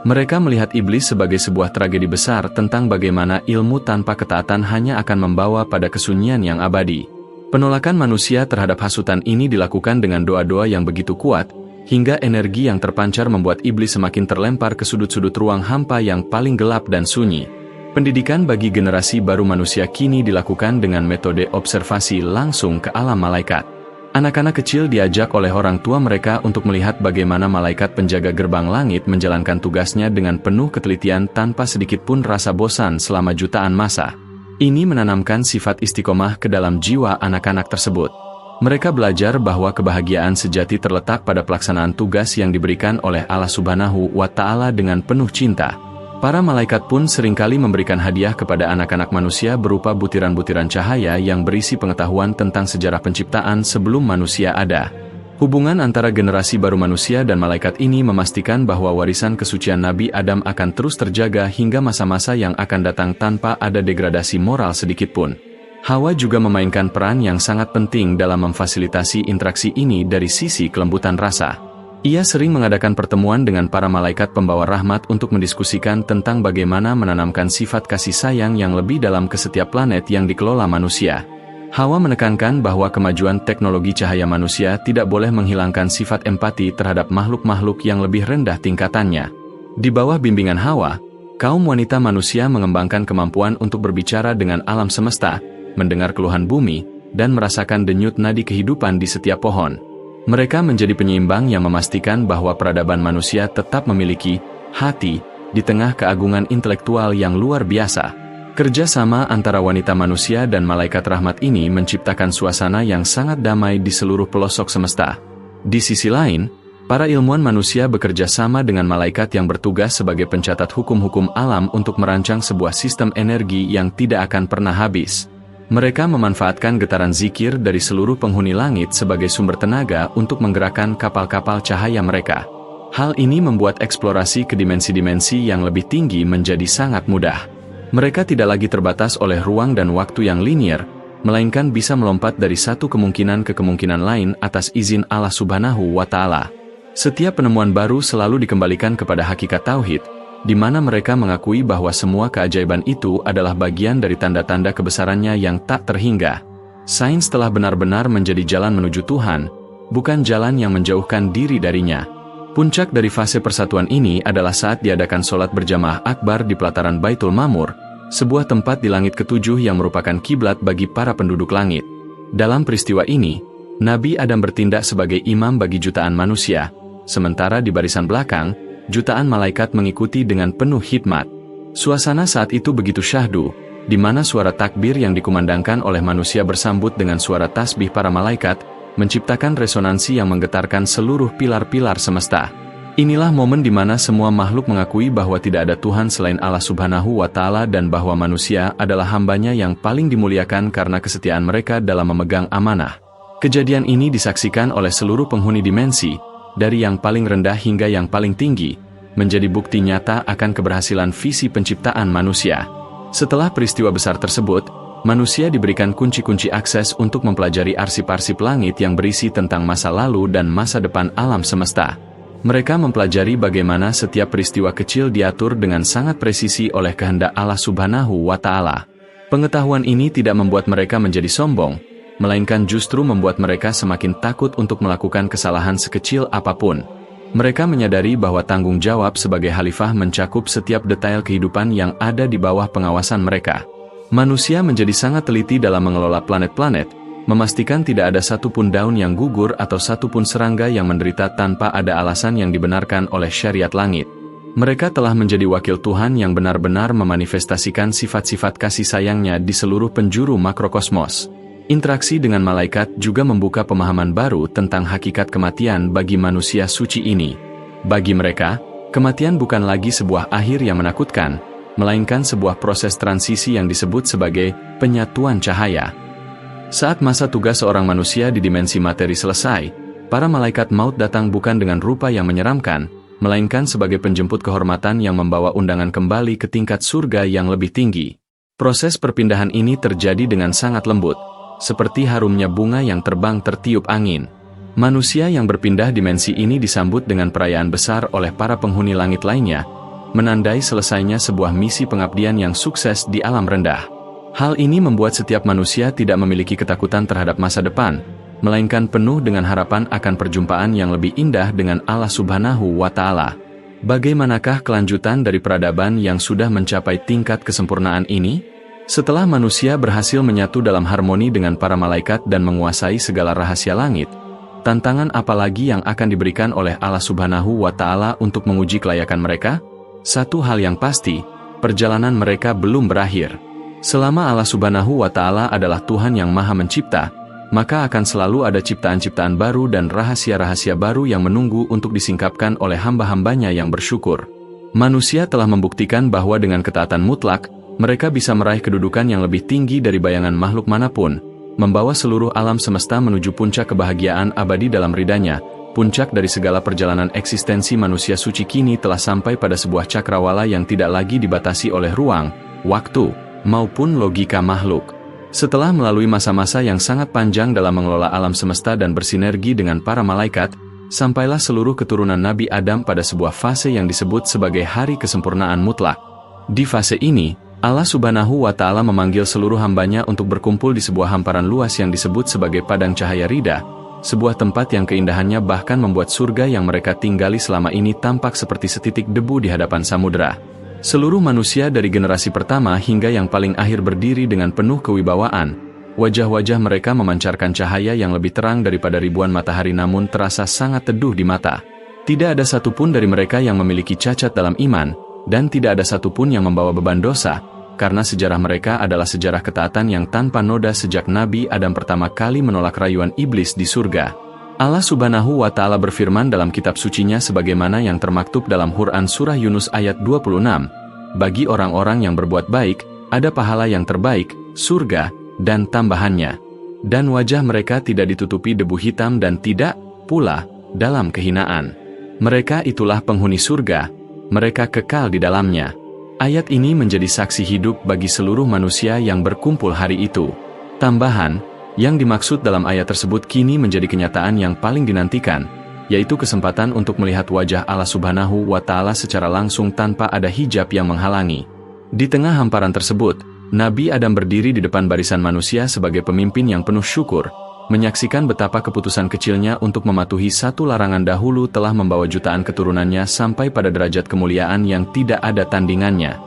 Mereka melihat iblis sebagai sebuah tragedi besar tentang bagaimana ilmu tanpa ketaatan hanya akan membawa pada kesunyian yang abadi. Penolakan manusia terhadap hasutan ini dilakukan dengan doa-doa yang begitu kuat, hingga energi yang terpancar membuat iblis semakin terlempar ke sudut-sudut ruang hampa yang paling gelap dan sunyi. Pendidikan bagi generasi baru manusia kini dilakukan dengan metode observasi langsung ke alam malaikat. Anak-anak kecil diajak oleh orang tua mereka untuk melihat bagaimana malaikat penjaga gerbang langit menjalankan tugasnya dengan penuh ketelitian tanpa sedikit pun rasa bosan selama jutaan masa. Ini menanamkan sifat istiqomah ke dalam jiwa anak-anak tersebut. Mereka belajar bahwa kebahagiaan sejati terletak pada pelaksanaan tugas yang diberikan oleh Allah Subhanahu wa Ta'ala dengan penuh cinta. Para malaikat pun seringkali memberikan hadiah kepada anak-anak manusia berupa butiran-butiran cahaya yang berisi pengetahuan tentang sejarah penciptaan sebelum manusia ada. Hubungan antara generasi baru manusia dan malaikat ini memastikan bahwa warisan kesucian Nabi Adam akan terus terjaga hingga masa-masa yang akan datang tanpa ada degradasi moral sedikitpun. Hawa juga memainkan peran yang sangat penting dalam memfasilitasi interaksi ini dari sisi kelembutan rasa. Ia sering mengadakan pertemuan dengan para malaikat pembawa rahmat untuk mendiskusikan tentang bagaimana menanamkan sifat kasih sayang yang lebih dalam ke setiap planet yang dikelola manusia. Hawa menekankan bahwa kemajuan teknologi cahaya manusia tidak boleh menghilangkan sifat empati terhadap makhluk-makhluk yang lebih rendah tingkatannya. Di bawah bimbingan Hawa, kaum wanita manusia mengembangkan kemampuan untuk berbicara dengan alam semesta, mendengar keluhan bumi, dan merasakan denyut nadi kehidupan di setiap pohon. Mereka menjadi penyeimbang yang memastikan bahwa peradaban manusia tetap memiliki hati di tengah keagungan intelektual yang luar biasa. Kerjasama antara wanita manusia dan malaikat rahmat ini menciptakan suasana yang sangat damai di seluruh pelosok semesta. Di sisi lain, para ilmuwan manusia bekerja sama dengan malaikat yang bertugas sebagai pencatat hukum-hukum alam untuk merancang sebuah sistem energi yang tidak akan pernah habis. Mereka memanfaatkan getaran zikir dari seluruh penghuni langit sebagai sumber tenaga untuk menggerakkan kapal-kapal cahaya mereka. Hal ini membuat eksplorasi ke dimensi-dimensi yang lebih tinggi menjadi sangat mudah. Mereka tidak lagi terbatas oleh ruang dan waktu yang linier, melainkan bisa melompat dari satu kemungkinan ke kemungkinan lain atas izin Allah Subhanahu wa Ta'ala. Setiap penemuan baru selalu dikembalikan kepada hakikat tauhid, di mana mereka mengakui bahwa semua keajaiban itu adalah bagian dari tanda-tanda kebesarannya yang tak terhingga. Sains telah benar-benar menjadi jalan menuju Tuhan, bukan jalan yang menjauhkan diri darinya. Puncak dari fase persatuan ini adalah saat diadakan sholat berjamaah akbar di pelataran Baitul Mamur, sebuah tempat di langit ketujuh yang merupakan kiblat bagi para penduduk langit. Dalam peristiwa ini, Nabi Adam bertindak sebagai imam bagi jutaan manusia, sementara di barisan belakang, jutaan malaikat mengikuti dengan penuh hikmat. Suasana saat itu begitu syahdu, di mana suara takbir yang dikumandangkan oleh manusia bersambut dengan suara tasbih para malaikat, menciptakan resonansi yang menggetarkan seluruh pilar-pilar semesta. Inilah momen di mana semua makhluk mengakui bahwa tidak ada Tuhan selain Allah Subhanahu wa Ta'ala dan bahwa manusia adalah hambanya yang paling dimuliakan karena kesetiaan mereka dalam memegang amanah. Kejadian ini disaksikan oleh seluruh penghuni dimensi, dari yang paling rendah hingga yang paling tinggi, menjadi bukti nyata akan keberhasilan visi penciptaan manusia. Setelah peristiwa besar tersebut, manusia diberikan kunci-kunci akses untuk mempelajari arsip-arsip langit yang berisi tentang masa lalu dan masa depan alam semesta. Mereka mempelajari bagaimana setiap peristiwa kecil diatur dengan sangat presisi oleh kehendak Allah Subhanahu wa Ta'ala. Pengetahuan ini tidak membuat mereka menjadi sombong, melainkan justru membuat mereka semakin takut untuk melakukan kesalahan sekecil apapun. Mereka menyadari bahwa tanggung jawab sebagai khalifah mencakup setiap detail kehidupan yang ada di bawah pengawasan mereka. Manusia menjadi sangat teliti dalam mengelola planet-planet, memastikan tidak ada satupun daun yang gugur atau satupun serangga yang menderita tanpa ada alasan yang dibenarkan oleh syariat langit. Mereka telah menjadi wakil Tuhan yang benar-benar memanifestasikan sifat-sifat kasih sayangnya di seluruh penjuru makrokosmos. Interaksi dengan malaikat juga membuka pemahaman baru tentang hakikat kematian bagi manusia suci ini. Bagi mereka, kematian bukan lagi sebuah akhir yang menakutkan, melainkan sebuah proses transisi yang disebut sebagai penyatuan cahaya. Saat masa tugas seorang manusia di dimensi materi selesai, para malaikat maut datang bukan dengan rupa yang menyeramkan, melainkan sebagai penjemput kehormatan yang membawa undangan kembali ke tingkat surga yang lebih tinggi. Proses perpindahan ini terjadi dengan sangat lembut, seperti harumnya bunga yang terbang tertiup angin. Manusia yang berpindah dimensi ini disambut dengan perayaan besar oleh para penghuni langit lainnya, menandai selesainya sebuah misi pengabdian yang sukses di alam rendah. Hal ini membuat setiap manusia tidak memiliki ketakutan terhadap masa depan, melainkan penuh dengan harapan akan perjumpaan yang lebih indah dengan Allah Subhanahu wa Ta'ala. Bagaimanakah kelanjutan dari peradaban yang sudah mencapai tingkat kesempurnaan ini? Setelah manusia berhasil menyatu dalam harmoni dengan para malaikat dan menguasai segala rahasia langit, tantangan apa lagi yang akan diberikan oleh Allah Subhanahu wa Ta'ala untuk menguji kelayakan mereka? Satu hal yang pasti, perjalanan mereka belum berakhir. Selama Allah Subhanahu wa Ta'ala adalah Tuhan yang Maha Mencipta, maka akan selalu ada ciptaan-ciptaan baru dan rahasia-rahasia baru yang menunggu untuk disingkapkan oleh hamba-hambanya yang bersyukur. Manusia telah membuktikan bahwa dengan ketaatan mutlak, mereka bisa meraih kedudukan yang lebih tinggi dari bayangan makhluk manapun, membawa seluruh alam semesta menuju puncak kebahagiaan abadi dalam ridanya. Puncak dari segala perjalanan eksistensi manusia suci kini telah sampai pada sebuah cakrawala yang tidak lagi dibatasi oleh ruang, waktu, maupun logika makhluk. Setelah melalui masa-masa yang sangat panjang dalam mengelola alam semesta dan bersinergi dengan para malaikat, sampailah seluruh keturunan Nabi Adam pada sebuah fase yang disebut sebagai hari kesempurnaan mutlak. Di fase ini, Allah Subhanahu wa Ta'ala memanggil seluruh hambanya untuk berkumpul di sebuah hamparan luas yang disebut sebagai padang cahaya rida, sebuah tempat yang keindahannya bahkan membuat surga yang mereka tinggali selama ini tampak seperti setitik debu di hadapan samudera. Seluruh manusia dari generasi pertama hingga yang paling akhir berdiri dengan penuh kewibawaan. Wajah-wajah mereka memancarkan cahaya yang lebih terang daripada ribuan matahari namun terasa sangat teduh di mata. Tidak ada satupun dari mereka yang memiliki cacat dalam iman, dan tidak ada satupun yang membawa beban dosa, karena sejarah mereka adalah sejarah ketaatan yang tanpa noda sejak Nabi Adam pertama kali menolak rayuan iblis di surga. Allah Subhanahu wa Ta'ala berfirman dalam kitab sucinya sebagaimana yang termaktub dalam Quran Surah Yunus ayat 26, bagi orang-orang yang berbuat baik, ada pahala yang terbaik, surga, dan tambahannya. Dan wajah mereka tidak ditutupi debu hitam dan tidak, pula, dalam kehinaan. Mereka itulah penghuni surga, mereka kekal di dalamnya. Ayat ini menjadi saksi hidup bagi seluruh manusia yang berkumpul hari itu. Tambahan, yang dimaksud dalam ayat tersebut kini menjadi kenyataan yang paling dinantikan, yaitu kesempatan untuk melihat wajah Allah Subhanahu wa Ta'ala secara langsung tanpa ada hijab yang menghalangi. Di tengah hamparan tersebut, Nabi Adam berdiri di depan barisan manusia sebagai pemimpin yang penuh syukur, menyaksikan betapa keputusan kecilnya untuk mematuhi satu larangan dahulu telah membawa jutaan keturunannya sampai pada derajat kemuliaan yang tidak ada tandingannya.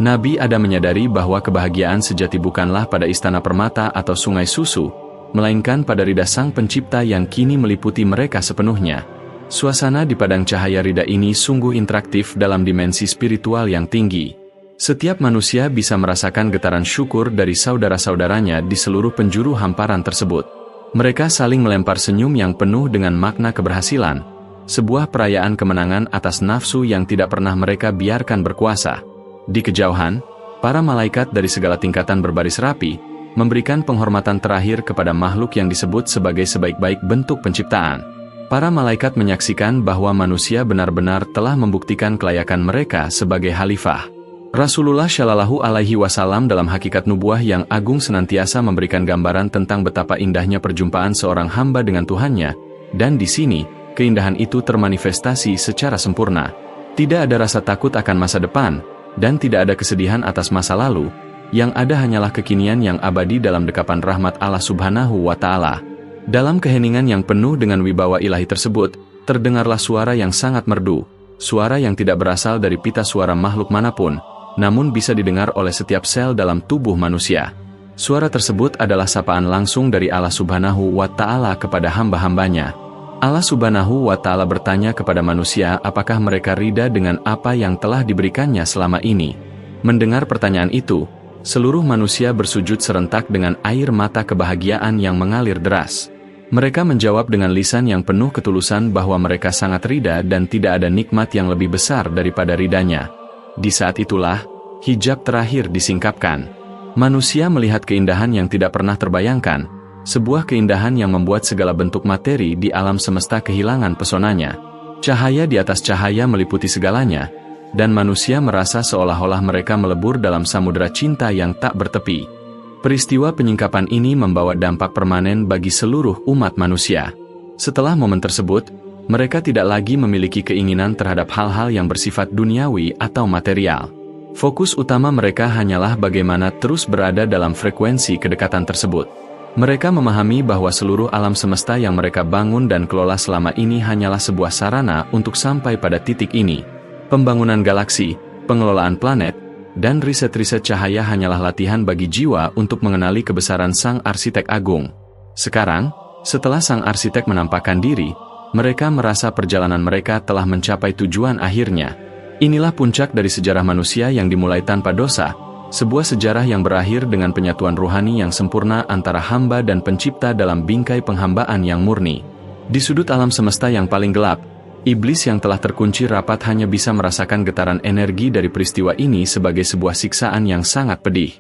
Nabi Adam menyadari bahwa kebahagiaan sejati bukanlah pada istana permata atau sungai susu, melainkan pada ridha Sang Pencipta yang kini meliputi mereka sepenuhnya. Suasana di padang cahaya ridha ini sungguh interaktif dalam dimensi spiritual yang tinggi. Setiap manusia bisa merasakan getaran syukur dari saudara-saudaranya di seluruh penjuru hamparan tersebut. Mereka saling melempar senyum yang penuh dengan makna keberhasilan, sebuah perayaan kemenangan atas nafsu yang tidak pernah mereka biarkan berkuasa. Di kejauhan, para malaikat dari segala tingkatan berbaris rapi, memberikan penghormatan terakhir kepada makhluk yang disebut sebagai sebaik-baik bentuk penciptaan. Para malaikat menyaksikan bahwa manusia benar-benar telah membuktikan kelayakan mereka sebagai khalifah. Rasulullah Shallallahu Alaihi Wasallam dalam hakikat nubuah yang agung senantiasa memberikan gambaran tentang betapa indahnya perjumpaan seorang hamba dengan Tuhannya, dan di sini, keindahan itu termanifestasi secara sempurna. Tidak ada rasa takut akan masa depan, dan tidak ada kesedihan atas masa lalu, Yang ada hanyalah kekinian yang abadi dalam dekapan rahmat Allah Subhanahu wa Ta'ala. Dalam keheningan yang penuh dengan wibawa ilahi tersebut, terdengarlah suara yang sangat merdu, suara yang tidak berasal dari pita suara makhluk manapun, namun bisa didengar oleh setiap sel dalam tubuh manusia. Suara tersebut adalah sapaan langsung dari Allah Subhanahu wa Ta'ala kepada hamba-hambanya. Allah Subhanahu wa Ta'ala bertanya kepada manusia apakah mereka rida dengan apa yang telah diberikannya selama ini. Mendengar pertanyaan itu, seluruh manusia bersujud serentak dengan air mata kebahagiaan yang mengalir deras. Mereka menjawab dengan lisan yang penuh ketulusan bahwa mereka sangat rida dan tidak ada nikmat yang lebih besar daripada ridanya. Di saat itulah, hijab terakhir disingkapkan. Manusia melihat keindahan yang tidak pernah terbayangkan, sebuah keindahan yang membuat segala bentuk materi di alam semesta kehilangan pesonanya. Cahaya di atas cahaya meliputi segalanya, dan manusia merasa seolah-olah mereka melebur dalam samudera cinta yang tak bertepi. Peristiwa penyingkapan ini membawa dampak permanen bagi seluruh umat manusia. Setelah momen tersebut, mereka tidak lagi memiliki keinginan terhadap hal-hal yang bersifat duniawi atau material. Fokus utama mereka hanyalah bagaimana terus berada dalam frekuensi kedekatan tersebut. Mereka memahami bahwa seluruh alam semesta yang mereka bangun dan kelola selama ini hanyalah sebuah sarana untuk sampai pada titik ini. Pembangunan galaksi, pengelolaan planet, dan riset-riset cahaya hanyalah latihan bagi jiwa untuk mengenali kebesaran Sang Arsitek Agung. Sekarang, setelah Sang Arsitek menampakkan diri, mereka merasa perjalanan mereka telah mencapai tujuan akhirnya. Inilah puncak dari sejarah manusia yang dimulai tanpa dosa, sebuah sejarah yang berakhir dengan penyatuan ruhani yang sempurna antara hamba dan pencipta dalam bingkai penghambaan yang murni. Di sudut alam semesta yang paling gelap, iblis yang telah terkunci rapat hanya bisa merasakan getaran energi dari peristiwa ini sebagai sebuah siksaan yang sangat pedih.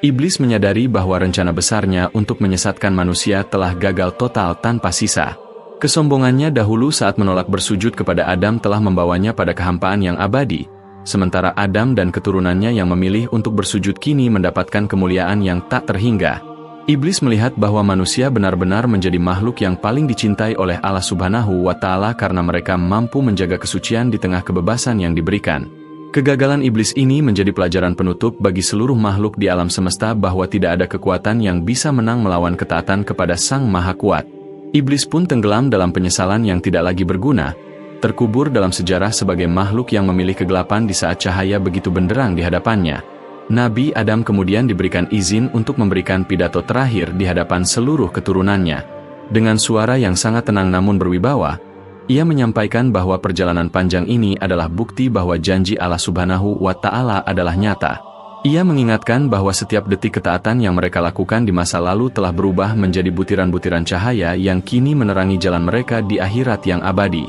Iblis menyadari bahwa rencana besarnya untuk menyesatkan manusia telah gagal total tanpa sisa. Kesombongannya dahulu saat menolak bersujud kepada Adam telah membawanya pada kehampaan yang abadi, sementara Adam dan keturunannya yang memilih untuk bersujud kini mendapatkan kemuliaan yang tak terhingga. Iblis melihat bahwa manusia benar-benar menjadi makhluk yang paling dicintai oleh Allah Subhanahu wa Ta'ala karena mereka mampu menjaga kesucian di tengah kebebasan yang diberikan. Kegagalan iblis ini menjadi pelajaran penutup bagi seluruh makhluk di alam semesta bahwa tidak ada kekuatan yang bisa menang melawan ketaatan kepada Sang Maha Kuat. Iblis pun tenggelam dalam penyesalan yang tidak lagi berguna, terkubur dalam sejarah sebagai makhluk yang memilih kegelapan di saat cahaya begitu benderang di hadapannya. Nabi Adam kemudian diberikan izin untuk memberikan pidato terakhir di hadapan seluruh keturunannya. Dengan suara yang sangat tenang namun berwibawa, ia menyampaikan bahwa perjalanan panjang ini adalah bukti bahwa janji Allah Subhanahu wa Ta'ala adalah nyata. Ia mengingatkan bahwa setiap detik ketaatan yang mereka lakukan di masa lalu telah berubah menjadi butiran-butiran cahaya yang kini menerangi jalan mereka di akhirat yang abadi.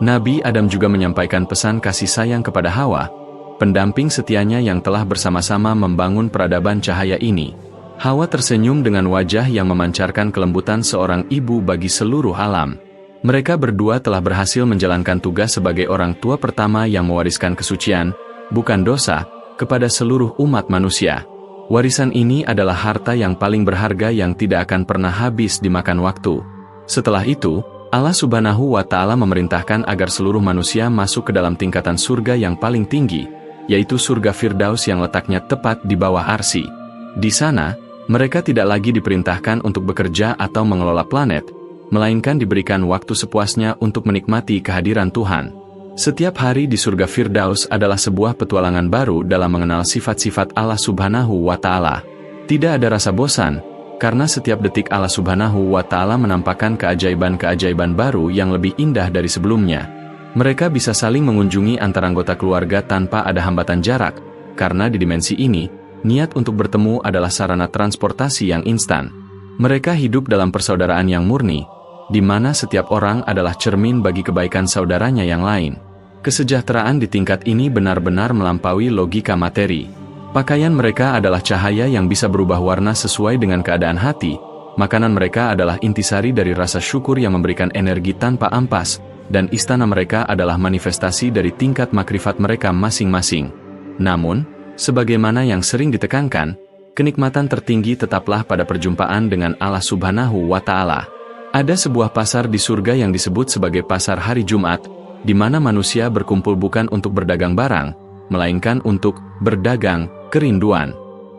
Nabi Adam juga menyampaikan pesan kasih sayang kepada Hawa, pendamping setianya yang telah bersama-sama membangun peradaban cahaya ini. Hawa tersenyum dengan wajah yang memancarkan kelembutan seorang ibu bagi seluruh alam. Mereka berdua telah berhasil menjalankan tugas sebagai orang tua pertama yang mewariskan kesucian, bukan dosa, kepada seluruh umat manusia. Warisan ini adalah harta yang paling berharga yang tidak akan pernah habis dimakan waktu. Setelah itu, Allah Subhanahu wa Ta'ala memerintahkan agar seluruh manusia masuk ke dalam tingkatan surga yang paling tinggi, yaitu surga Firdaus yang letaknya tepat di bawah Arsy. Di sana, mereka tidak lagi diperintahkan untuk bekerja atau mengelola planet, melainkan diberikan waktu sepuasnya untuk menikmati kehadiran Tuhan. Setiap hari di surga Firdaus adalah sebuah petualangan baru dalam mengenal sifat-sifat Allah Subhanahu wa Ta'ala. Tidak ada rasa bosan, karena setiap detik Allah Subhanahu wa Ta'ala menampakkan keajaiban-keajaiban baru yang lebih indah dari sebelumnya. Mereka bisa saling mengunjungi antara anggota keluarga tanpa ada hambatan jarak, karena di dimensi ini, niat untuk bertemu adalah sarana transportasi yang instan. Mereka hidup dalam persaudaraan yang murni, di mana setiap orang adalah cermin bagi kebaikan saudaranya yang lain. Kesejahteraan di tingkat ini benar-benar melampaui logika materi. Pakaian mereka adalah cahaya yang bisa berubah warna sesuai dengan keadaan hati. Makanan mereka adalah intisari dari rasa syukur yang memberikan energi tanpa ampas, dan istana mereka adalah manifestasi dari tingkat makrifat mereka masing-masing. Namun, sebagaimana yang sering ditekankan, kenikmatan tertinggi tetaplah pada perjumpaan dengan Allah Subhanahu wa Ta'ala. Ada sebuah pasar di surga yang disebut sebagai pasar hari Jumat, di mana manusia berkumpul bukan untuk berdagang barang, melainkan untuk berdagang kerinduan.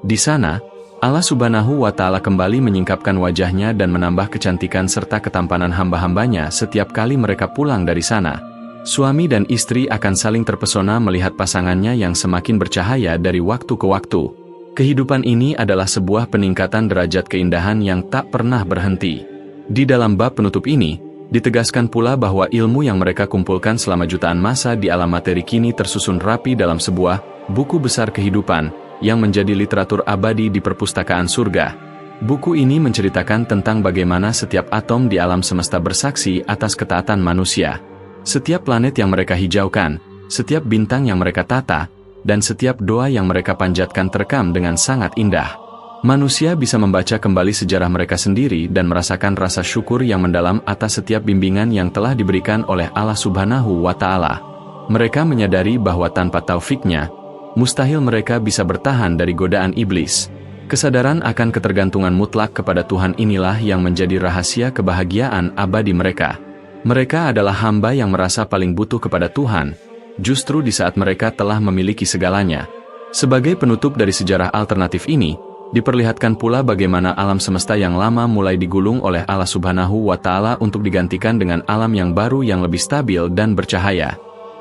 Di sana, Allah Subhanahu wa Ta'ala kembali menyingkapkan wajahnya dan menambah kecantikan serta ketampanan hamba-hambanya setiap kali mereka pulang dari sana. Suami dan istri akan saling terpesona melihat pasangannya yang semakin bercahaya dari waktu ke waktu. Kehidupan ini adalah sebuah peningkatan derajat keindahan yang tak pernah berhenti. Di dalam bab penutup ini, ditegaskan pula bahwa ilmu yang mereka kumpulkan selama jutaan masa di alam materi kini tersusun rapi dalam sebuah buku besar kehidupan, yang menjadi literatur abadi di perpustakaan surga. Buku ini menceritakan tentang bagaimana setiap atom di alam semesta bersaksi atas ketaatan manusia. Setiap planet yang mereka hijaukan, setiap bintang yang mereka tata, dan setiap doa yang mereka panjatkan terekam dengan sangat indah. Manusia bisa membaca kembali sejarah mereka sendiri dan merasakan rasa syukur yang mendalam atas setiap bimbingan yang telah diberikan oleh Allah Subhanahu wa Ta'ala. Mereka menyadari bahwa tanpa taufiknya, mustahil mereka bisa bertahan dari godaan iblis. Kesadaran akan ketergantungan mutlak kepada Tuhan inilah yang menjadi rahasia kebahagiaan abadi mereka. Mereka adalah hamba yang merasa paling butuh kepada Tuhan, justru di saat mereka telah memiliki segalanya. Sebagai penutup dari sejarah alternatif ini, diperlihatkan pula bagaimana alam semesta yang lama mulai digulung oleh Allah Subhanahu wa Ta'ala untuk digantikan dengan alam yang baru yang lebih stabil dan bercahaya.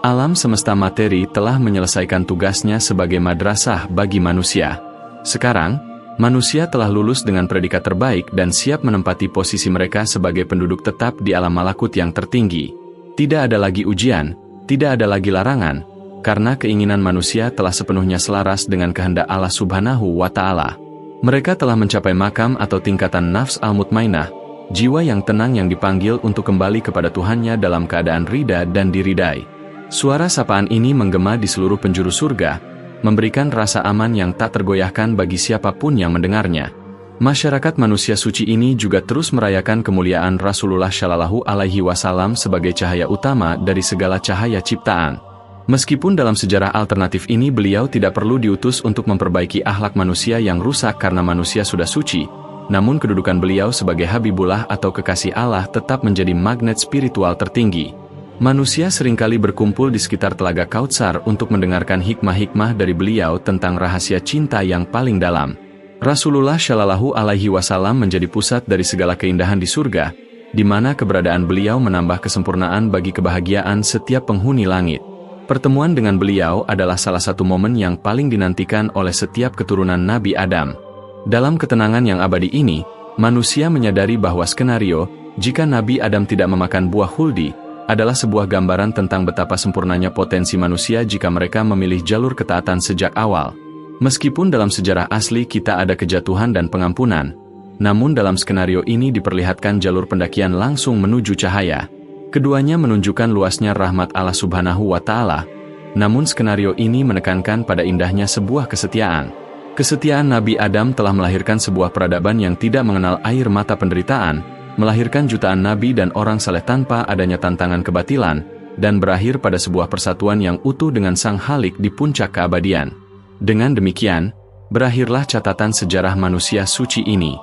Alam semesta materi telah menyelesaikan tugasnya sebagai madrasah bagi manusia. Sekarang, manusia telah lulus dengan predikat terbaik dan siap menempati posisi mereka sebagai penduduk tetap di alam malakut yang tertinggi. Tidak ada lagi ujian, tidak ada lagi larangan, karena keinginan manusia telah sepenuhnya selaras dengan kehendak Allah Subhanahu wa Ta'ala. Mereka telah mencapai makam atau tingkatan nafs al-mutmainah, jiwa yang tenang yang dipanggil untuk kembali kepada Tuhannya dalam keadaan rida dan diridai. Suara sapaan ini menggema di seluruh penjuru surga, memberikan rasa aman yang tak tergoyahkan bagi siapapun yang mendengarnya. Masyarakat manusia suci ini juga terus merayakan kemuliaan Rasulullah Shallallahu Alaihi Wasallam sebagai cahaya utama dari segala cahaya ciptaan. Meskipun dalam sejarah alternatif ini beliau tidak perlu diutus untuk memperbaiki akhlak manusia yang rusak karena manusia sudah suci, namun kedudukan beliau sebagai Habibullah atau kekasih Allah tetap menjadi magnet spiritual tertinggi. Manusia seringkali berkumpul di sekitar Telaga Kautsar untuk mendengarkan hikmah-hikmah dari beliau tentang rahasia cinta yang paling dalam. Rasulullah Shallallahu Alaihi Wasallam menjadi pusat dari segala keindahan di surga, di mana keberadaan beliau menambah kesempurnaan bagi kebahagiaan setiap penghuni langit. Pertemuan dengan beliau adalah salah satu momen yang paling dinantikan oleh setiap keturunan Nabi Adam. Dalam ketenangan yang abadi ini, manusia menyadari bahwa skenario, jika Nabi Adam tidak memakan buah huldi, adalah sebuah gambaran tentang betapa sempurnanya potensi manusia jika mereka memilih jalur ketaatan sejak awal. Meskipun dalam sejarah asli kita ada kejatuhan dan pengampunan, namun dalam skenario ini diperlihatkan jalur pendakian langsung menuju cahaya. Keduanya menunjukkan luasnya rahmat Allah Subhanahu wa Ta'ala, namun skenario ini menekankan pada indahnya sebuah kesetiaan. Kesetiaan Nabi Adam telah melahirkan sebuah peradaban yang tidak mengenal air mata penderitaan, melahirkan jutaan nabi dan orang saleh tanpa adanya tantangan kebatilan, dan berakhir pada sebuah persatuan yang utuh dengan Sang Halik di puncak keabadian. Dengan demikian, berakhirlah catatan sejarah manusia suci ini.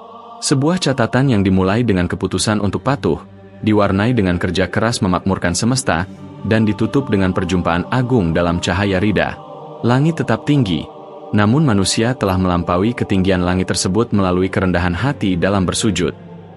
Sebuah catatan yang dimulai dengan keputusan untuk patuh, diwarnai dengan kerja keras memakmurkan semesta, dan ditutup dengan perjumpaan agung dalam cahaya rida. Langit tetap tinggi, namun manusia telah melampaui ketinggian langit tersebut melalui kerendahan hati dalam bersujud.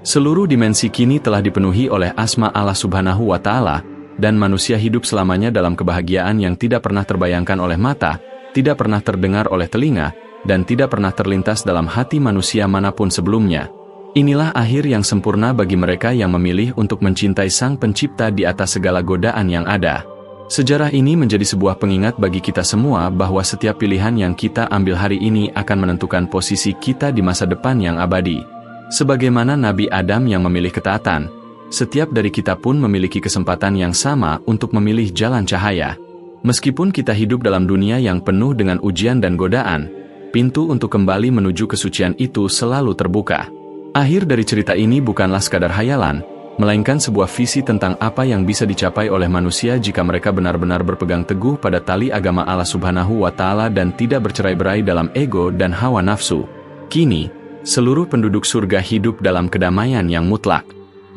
Seluruh dimensi kini telah dipenuhi oleh asma Allah Subhanahu wa Ta'ala, dan manusia hidup selamanya dalam kebahagiaan yang tidak pernah terbayangkan oleh mata, tidak pernah terdengar oleh telinga, dan tidak pernah terlintas dalam hati manusia manapun sebelumnya. Inilah akhir yang sempurna bagi mereka yang memilih untuk mencintai Sang Pencipta di atas segala godaan yang ada. Sejarah ini menjadi sebuah pengingat bagi kita semua bahwa setiap pilihan yang kita ambil hari ini akan menentukan posisi kita di masa depan yang abadi. Sebagaimana Nabi Adam yang memilih ketaatan, setiap dari kita pun memiliki kesempatan yang sama untuk memilih jalan cahaya. Meskipun kita hidup dalam dunia yang penuh dengan ujian dan godaan, pintu untuk kembali menuju kesucian itu selalu terbuka. Akhir dari cerita ini bukanlah sekadar hayalan, melainkan sebuah visi tentang apa yang bisa dicapai oleh manusia jika mereka benar-benar berpegang teguh pada tali agama Allah Subhanahu wa Ta'ala dan tidak bercerai-berai dalam ego dan hawa nafsu. Kini, seluruh penduduk surga hidup dalam kedamaian yang mutlak.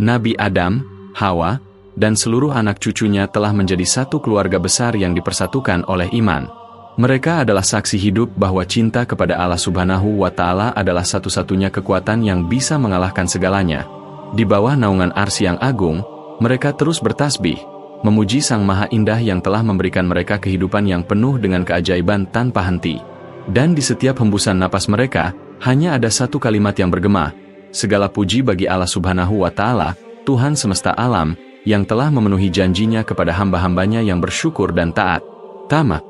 Nabi Adam, Hawa, dan seluruh anak cucunya telah menjadi satu keluarga besar yang dipersatukan oleh iman. Mereka adalah saksi hidup bahwa cinta kepada Allah Subhanahu wa Ta'ala adalah satu-satunya kekuatan yang bisa mengalahkan segalanya. Di bawah naungan arsy yang agung, mereka terus bertasbih, memuji Sang Maha Indah yang telah memberikan mereka kehidupan yang penuh dengan keajaiban tanpa henti. Dan di setiap hembusan napas mereka, hanya ada satu kalimat yang bergema, segala puji bagi Allah Subhanahu wa Ta'ala, Tuhan semesta alam, yang telah memenuhi janjinya kepada hamba-hambanya yang bersyukur dan taat. Tamat.